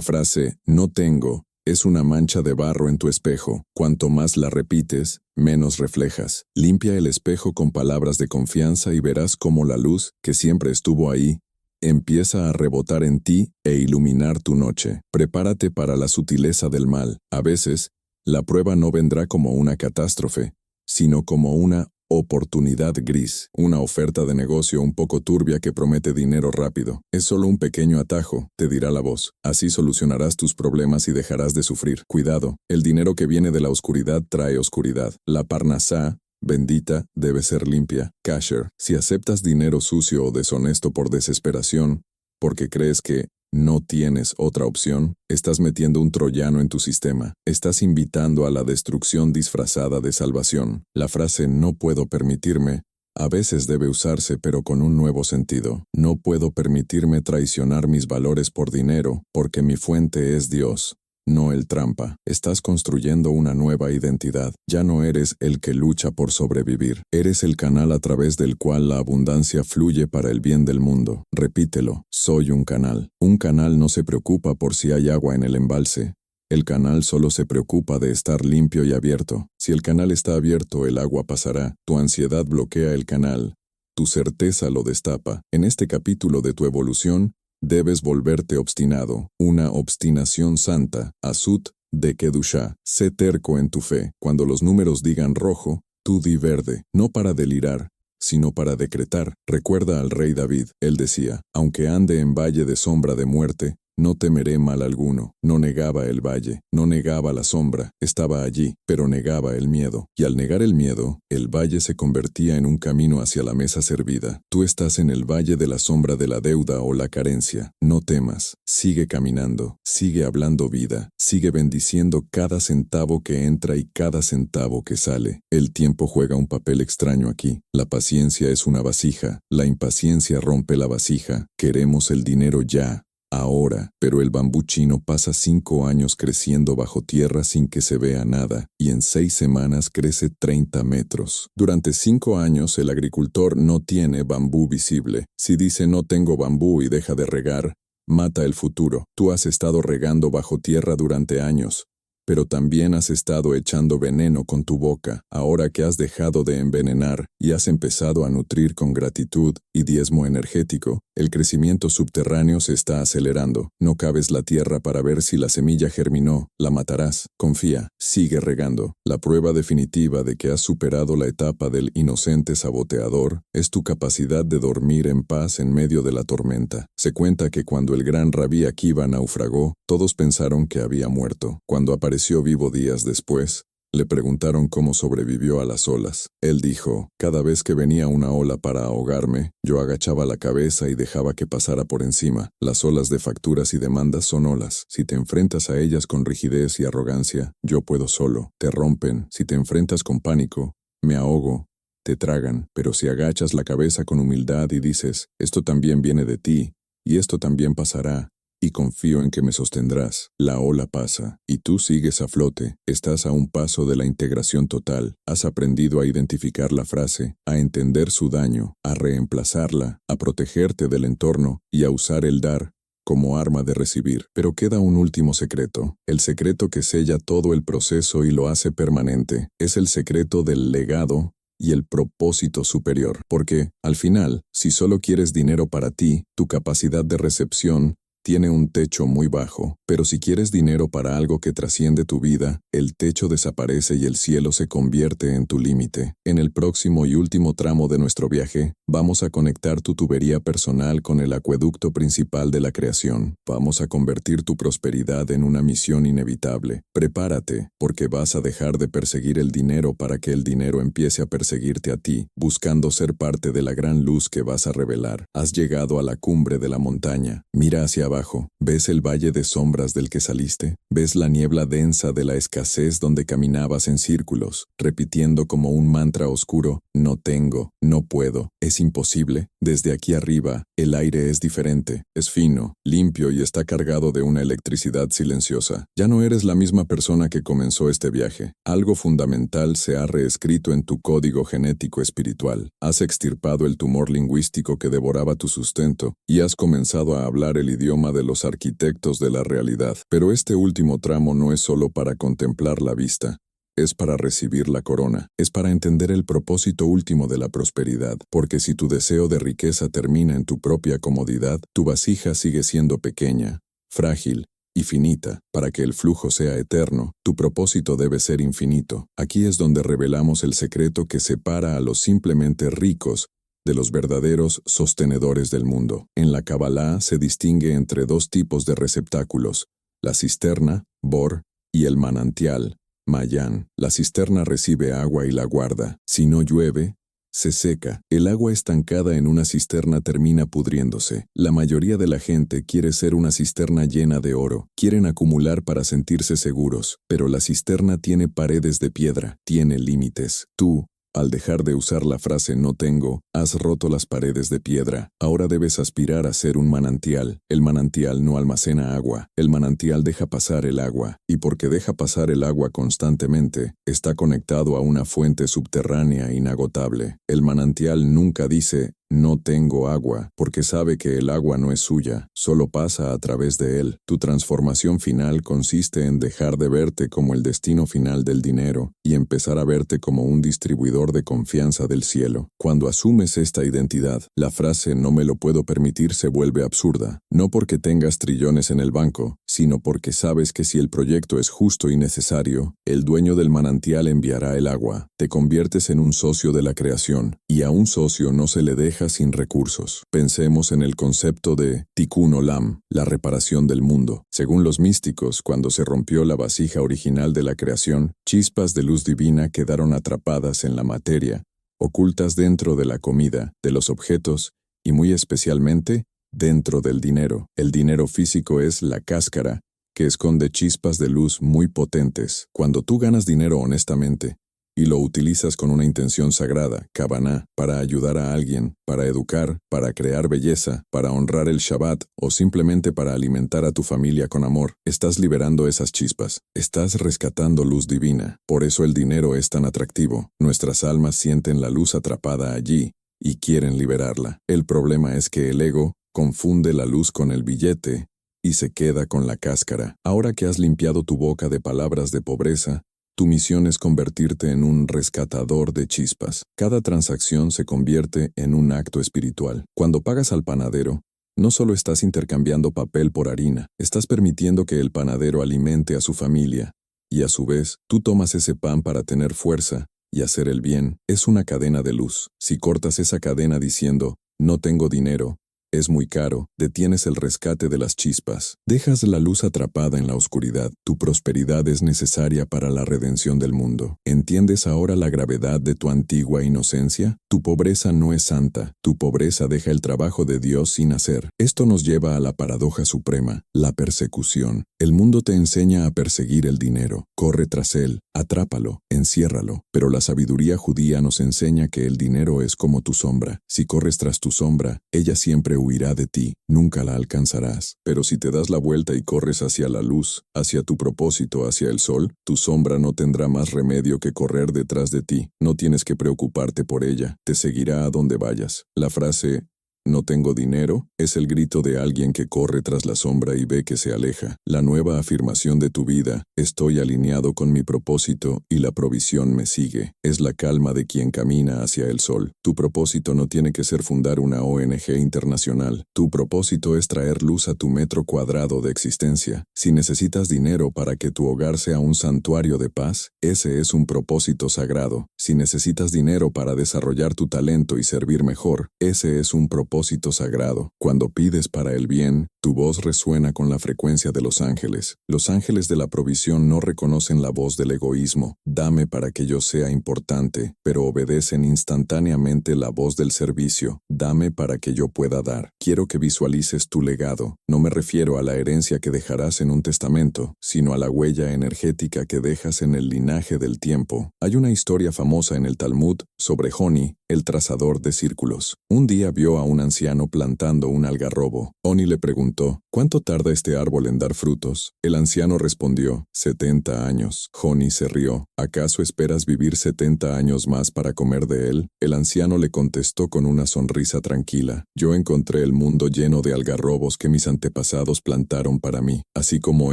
frase «no tengo» es una mancha de barro en tu espejo. Cuanto más la repites, menos reflejas. Limpia el espejo con palabras de confianza y verás cómo la luz, que siempre estuvo ahí, empieza a rebotar en ti e iluminar tu noche. Prepárate para la sutileza del mal. A veces, la prueba no vendrá como una catástrofe, sino como una oportunidad gris, una oferta de negocio un poco turbia que promete dinero rápido. Es solo un pequeño atajo, te dirá la voz. Así solucionarás tus problemas y dejarás de sufrir. Cuidado, el dinero que viene de la oscuridad trae oscuridad. La parnasá, bendita, debe ser limpia. Kasher, si aceptas dinero sucio o deshonesto por desesperación, porque crees que no tienes otra opción, estás metiendo un troyano en tu sistema. Estás invitando a la destrucción disfrazada de salvación. La frase «no puedo permitirme» A veces debe usarse, pero con un nuevo sentido. No puedo permitirme traicionar mis valores por dinero, porque mi fuente es Dios, no el trampa. Estás construyendo una nueva identidad. Ya no eres el que lucha por sobrevivir. Eres el canal a través del cual la abundancia fluye para el bien del mundo. Repítelo, soy un canal. Un canal no se preocupa por si hay agua en el embalse. El canal solo se preocupa de estar limpio y abierto. Si el canal está abierto, el agua pasará. Tu ansiedad bloquea el canal. Tu certeza lo destapa. En este capítulo de tu evolución, debes volverte obstinado. Una obstinación santa. Asut de Kedusha. Sé terco en tu fe. Cuando los números digan rojo, tú di verde. No para delirar, sino para decretar. Recuerda al rey David. Él decía, aunque ande en valle de sombra de muerte, no temeré mal alguno. No negaba el valle, no negaba la sombra, estaba allí, pero negaba el miedo. Y al negar el miedo, el valle se convertía en un camino hacia la mesa servida. Tú estás en el valle de la sombra de la deuda o la carencia. No temas, sigue caminando, sigue hablando vida, sigue bendiciendo cada centavo que entra y cada centavo que sale. El tiempo juega un papel extraño aquí. La paciencia es una vasija, la impaciencia rompe la vasija. Queremos el dinero ya, ahora, pero el bambú chino pasa 5 años creciendo bajo tierra sin que se vea nada, y en 6 semanas crece 30 metros. Durante 5 años el agricultor no tiene bambú visible. Si dice no tengo bambú y deja de regar, mata el futuro. Tú has estado regando bajo tierra durante años, pero también has estado echando veneno con tu boca. Ahora que has dejado de envenenar y has empezado a nutrir con gratitud y diezmo energético, el crecimiento subterráneo se está acelerando. No caves la tierra para ver si la semilla germinó, la matarás. Confía, sigue regando. La prueba definitiva de que has superado la etapa del inocente saboteador es tu capacidad de dormir en paz en medio de la tormenta. Se cuenta que cuando el gran Rabí Akiva naufragó, todos pensaron que había muerto. Cuando apareció vivo días después, le preguntaron cómo sobrevivió a las olas. Él dijo, cada vez que venía una ola para ahogarme, yo agachaba la cabeza y dejaba que pasara por encima. Las olas de facturas y demandas son olas. Si te enfrentas a ellas con rigidez y arrogancia, yo puedo solo. Te rompen. Si te enfrentas con pánico, me ahogo. Te tragan. Pero si agachas la cabeza con humildad y dices, esto también viene de ti, y esto también pasará, y confío en que me sostendrás. La ola pasa, y tú sigues a flote. Estás a un paso de la integración total. Has aprendido a identificar la frase, a entender su daño, a reemplazarla, a protegerte del entorno y a usar el dar como arma de recibir. Pero queda un último secreto. El secreto que sella todo el proceso y lo hace permanente. Es el secreto del legado y el propósito superior. Porque, al final, si solo quieres dinero para ti, tu capacidad de recepción tiene un techo muy bajo, pero si quieres dinero para algo que trasciende tu vida, el techo desaparece y el cielo se convierte en tu límite. En el próximo y último tramo de nuestro viaje, vamos a conectar tu tubería personal con el acueducto principal de la creación. Vamos a convertir tu prosperidad en una misión inevitable. Prepárate, porque vas a dejar de perseguir el dinero para que el dinero empiece a perseguirte a ti, buscando ser parte de la gran luz que vas a revelar. Has llegado a la cumbre de la montaña. Mira hacia abajo. ¿Ves el valle de sombras del que saliste? ¿Ves la niebla densa de la escasez donde caminabas en círculos, repitiendo como un mantra oscuro, no tengo, no puedo, es imposible? Desde aquí arriba, el aire es diferente, es fino, limpio y está cargado de una electricidad silenciosa. Ya no eres la misma persona que comenzó este viaje. Algo fundamental se ha reescrito en tu código genético espiritual. Has extirpado el tumor lingüístico que devoraba tu sustento y has comenzado a hablar el idioma de los arquitectos de la realidad. Pero este último tramo no es solo para contemplar la vista. Es para recibir la corona, es para entender el propósito último de la prosperidad, porque si tu deseo de riqueza termina en tu propia comodidad, tu vasija sigue siendo pequeña, frágil y finita. Para que el flujo sea eterno, tu propósito debe ser infinito. Aquí es donde revelamos el secreto que separa a los simplemente ricos de los verdaderos sostenedores del mundo. En la Kabbalah se distingue entre 2 tipos de receptáculos, la cisterna, Bor, y el manantial, Mayán. La cisterna recibe agua y la guarda. Si no llueve, se seca. El agua estancada en una cisterna termina pudriéndose. La mayoría de la gente quiere ser una cisterna llena de oro. Quieren acumular para sentirse seguros, pero la cisterna tiene paredes de piedra, tiene límites. Tú Al dejar de usar la frase no tengo, has roto las paredes de piedra. Ahora debes aspirar a ser un manantial. El manantial no almacena agua. El manantial deja pasar el agua. Y porque deja pasar el agua constantemente, está conectado a una fuente subterránea inagotable. El manantial nunca dice no tengo agua, porque sabe que el agua no es suya, solo pasa a través de él. Tu transformación final consiste en dejar de verte como el destino final del dinero y empezar a verte como un distribuidor de confianza del cielo. Cuando asumes esta identidad, la frase no me lo puedo permitir se vuelve absurda, no porque tengas trillones en el banco, sino porque sabes que si el proyecto es justo y necesario, el dueño del manantial enviará el agua. Te conviertes en un socio de la creación, y a un socio no se le deja sin recursos. Pensemos en el concepto de Tikkun Olam, la reparación del mundo. Según los místicos, cuando se rompió la vasija original de la creación, chispas de luz divina quedaron atrapadas en la materia, ocultas dentro de la comida, de los objetos, y muy especialmente, dentro del dinero. El dinero físico es la cáscara, que esconde chispas de luz muy potentes. Cuando tú ganas dinero honestamente, y lo utilizas con una intención sagrada, Kavaná, para ayudar a alguien, para educar, para crear belleza, para honrar el Shabbat o simplemente para alimentar a tu familia con amor, estás liberando esas chispas, estás rescatando luz divina. Por eso el dinero es tan atractivo. Nuestras almas sienten la luz atrapada allí y quieren liberarla. El problema es que el ego confunde la luz con el billete y se queda con la cáscara. Ahora que has limpiado tu boca de palabras de pobreza, tu misión es convertirte en un rescatador de chispas. Cada transacción se convierte en un acto espiritual. Cuando pagas al panadero, no solo estás intercambiando papel por harina, estás permitiendo que el panadero alimente a su familia, y a su vez, tú tomas ese pan para tener fuerza y hacer el bien. Es una cadena de luz. Si cortas esa cadena diciendo, no tengo dinero, es muy caro, detienes el rescate de las chispas. Dejas la luz atrapada en la oscuridad. Tu prosperidad es necesaria para la redención del mundo. ¿Entiendes ahora la gravedad de tu antigua inocencia? Tu pobreza no es santa. Tu pobreza deja el trabajo de Dios sin hacer. Esto nos lleva a la paradoja suprema, la persecución. El mundo te enseña a perseguir el dinero. Corre tras él, atrápalo, enciérralo. Pero la sabiduría judía nos enseña que el dinero es como tu sombra. Si corres tras tu sombra, ella siempre huirá de ti, nunca la alcanzarás. Pero si te das la vuelta y corres hacia la luz, hacia tu propósito, hacia el sol, tu sombra no tendrá más remedio que correr detrás de ti. No tienes que preocuparte por ella, te seguirá a donde vayas. La frase «no tengo dinero» es el grito de alguien que corre tras la sombra y ve que se aleja. La nueva afirmación de tu vida, estoy alineado con mi propósito y la provisión me sigue, es la calma de quien camina hacia el sol. Tu propósito no tiene que ser fundar una ONG internacional. Tu propósito es traer luz a tu metro cuadrado de existencia. Si necesitas dinero para que tu hogar sea un santuario de paz, ese es un propósito sagrado. Si necesitas dinero para desarrollar tu talento y servir mejor, ese es un propósito sagrado. Cuando pides para el bien, tu voz resuena con la frecuencia de los ángeles. Los ángeles de la provisión no reconocen la voz del egoísmo, dame para que yo sea importante, pero obedecen instantáneamente la voz del servicio, dame para que yo pueda dar. Quiero que visualices tu legado. No me refiero a la herencia que dejarás en un testamento, sino a la huella energética que dejas en el linaje del tiempo. Hay una historia famosa en el Talmud sobre Oni, el trazador de círculos. Un día vio a un anciano plantando un algarrobo. Oni le preguntó, ¿cuánto tarda este árbol en dar frutos? El anciano respondió, 70 años. Oni se rió. ¿Acaso esperas vivir 70 años más para comer de él? El anciano le contestó con una sonrisa tranquila. Yo encontré el mundo lleno de algarrobos que mis antepasados plantaron para mí. Así como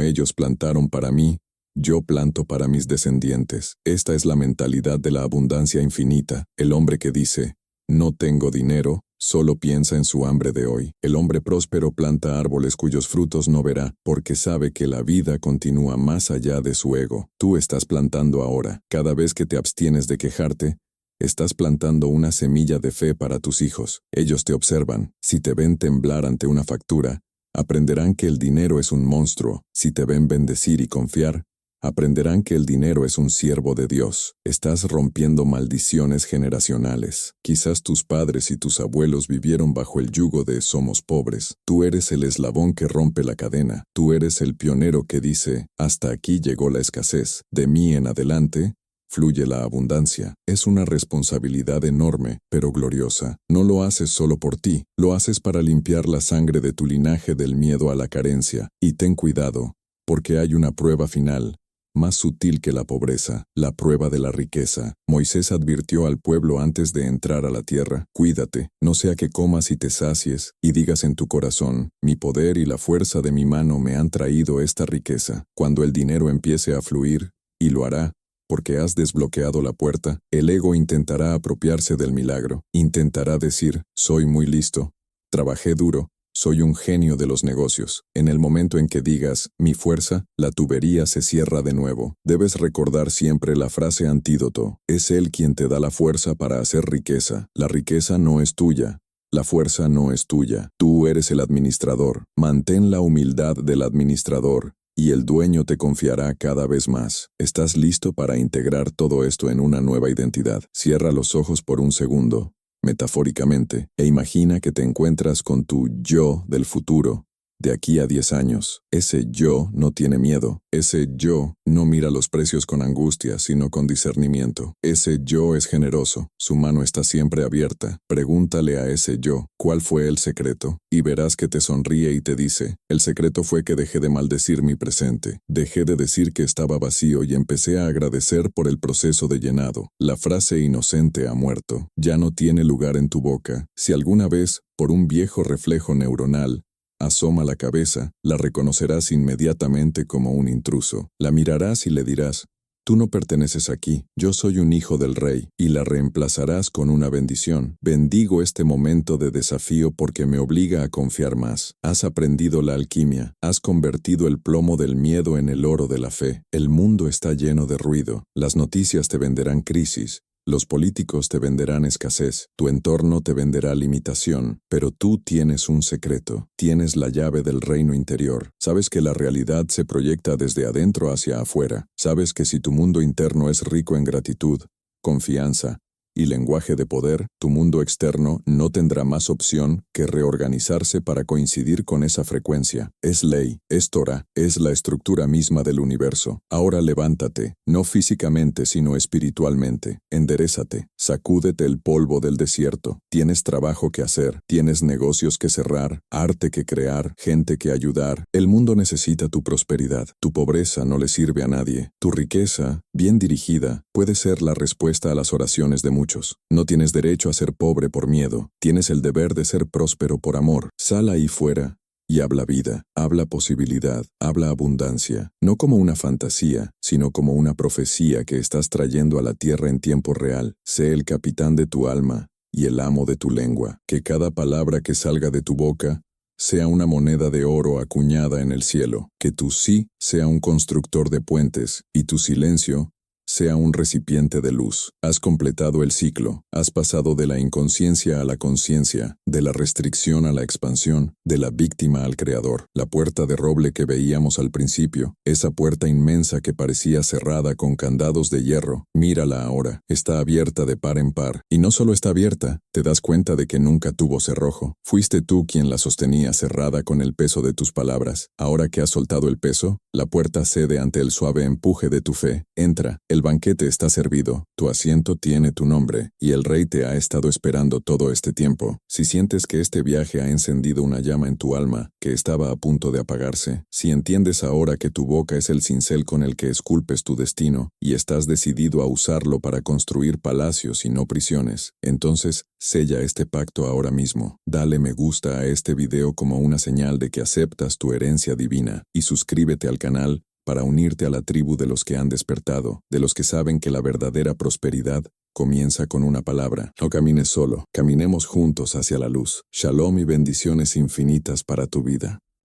ellos plantaron para mí, yo planto para mis descendientes. Esta es la mentalidad de la abundancia infinita. El hombre que dice, no tengo dinero, solo piensa en su hambre de hoy. El hombre próspero planta árboles cuyos frutos no verá, porque sabe que la vida continúa más allá de su ego. Tú estás plantando ahora. Cada vez que te abstienes de quejarte, estás plantando una semilla de fe para tus hijos. Ellos te observan. Si te ven temblar ante una factura, aprenderán que el dinero es un monstruo. Si te ven bendecir y confiar, aprenderán que el dinero es un siervo de Dios. Estás rompiendo maldiciones generacionales. Quizás tus padres y tus abuelos vivieron bajo el yugo de somos pobres. Tú eres el eslabón que rompe la cadena. Tú eres el pionero que dice, hasta aquí llegó la escasez. De mí en adelante, fluye la abundancia. Es una responsabilidad enorme, pero gloriosa. No lo haces solo por ti, lo haces para limpiar la sangre de tu linaje del miedo a la carencia. Y ten cuidado, porque hay una prueba final, más sutil que la pobreza, la prueba de la riqueza. Moisés advirtió al pueblo antes de entrar a la tierra: cuídate, no sea que comas y te sacies, y digas en tu corazón: mi poder y la fuerza de mi mano me han traído esta riqueza. Cuando el dinero empiece a fluir, y lo hará, porque has desbloqueado la puerta, el ego intentará apropiarse del milagro, intentará decir: soy muy listo, trabajé duro, soy un genio de los negocios. En el momento en que digas: mi fuerza, la tubería se cierra de nuevo. Debes recordar siempre la frase antídoto: es Él quien te da la fuerza para hacer riqueza. La riqueza no es tuya. La fuerza no es tuya. Tú eres el administrador. Mantén la humildad del administrador, y el dueño te confiará cada vez más. ¿Estás listo para integrar todo esto en una nueva identidad? Cierra los ojos por un segundo, metafóricamente, e imagina que te encuentras con tu yo del futuro, de aquí a 10 años. Ese yo no tiene miedo. Ese yo no mira los precios con angustia, sino con discernimiento. Ese yo es generoso. Su mano está siempre abierta. Pregúntale a ese yo: ¿cuál fue el secreto? Y verás que te sonríe y te dice: el secreto fue que dejé de maldecir mi presente. Dejé de decir que estaba vacío y empecé a agradecer por el proceso de llenado. La frase inocente ha muerto. Ya no tiene lugar en tu boca. Si alguna vez, por un viejo reflejo neuronal, asoma la cabeza, la reconocerás inmediatamente como un intruso. La mirarás y le dirás: tú no perteneces aquí, yo soy un hijo del rey, y la reemplazarás con una bendición. Bendigo este momento de desafío porque me obliga a confiar más. Has aprendido la alquimia, has convertido el plomo del miedo en el oro de la fe. El mundo está lleno de ruido, las noticias te venderán crisis, los políticos te venderán escasez, tu entorno te venderá limitación, pero tú tienes un secreto, tienes la llave del reino interior. Sabes que la realidad se proyecta desde adentro hacia afuera. Sabes que si tu mundo interno es rico en gratitud, confianza y lenguaje de poder, tu mundo externo no tendrá más opción que reorganizarse para coincidir con esa frecuencia. Es ley, es Torah, es la estructura misma del universo. Ahora levántate, no físicamente sino espiritualmente. Enderézate, sacúdete el polvo del desierto. Tienes trabajo que hacer, tienes negocios que cerrar, arte que crear, gente que ayudar. El mundo necesita tu prosperidad. Tu pobreza no le sirve a nadie. Tu riqueza, bien dirigida, puede ser la respuesta a las oraciones de muchos. No tienes derecho a ser pobre por miedo. Tienes el deber de ser próspero por amor. Sal ahí fuera y habla vida, habla posibilidad, habla abundancia, no como una fantasía, sino como una profecía que estás trayendo a la tierra en tiempo real. Sé el capitán de tu alma y el amo de tu lengua. Que cada palabra que salga de tu boca sea una moneda de oro acuñada en el cielo. Que tu sí sea un constructor de puentes y tu silencio sea un recipiente de luz. Has completado el ciclo. Has pasado de la inconsciencia a la conciencia, de la restricción a la expansión, de la víctima al creador. La puerta de roble que veíamos al principio, esa puerta inmensa que parecía cerrada con candados de hierro, mírala ahora. Está abierta de par en par. Y no solo está abierta, te das cuenta de que nunca tuvo cerrojo. Fuiste tú quien la sostenía cerrada con el peso de tus palabras. Ahora que has soltado el peso, la puerta cede ante el suave empuje de tu fe. Entra. El banquete está servido, tu asiento tiene tu nombre, y el rey te ha estado esperando todo este tiempo. Si sientes que este viaje ha encendido una llama en tu alma, que estaba a punto de apagarse, si entiendes ahora que tu boca es el cincel con el que esculpes tu destino, y estás decidido a usarlo para construir palacios y no prisiones, entonces sella este pacto ahora mismo. Dale me gusta a este video como una señal de que aceptas tu herencia divina, y suscríbete al canal para unirte a la tribu de los que han despertado, de los que saben que la verdadera prosperidad comienza con una palabra. No camines solo, caminemos juntos hacia la luz. Shalom y bendiciones infinitas para tu vida.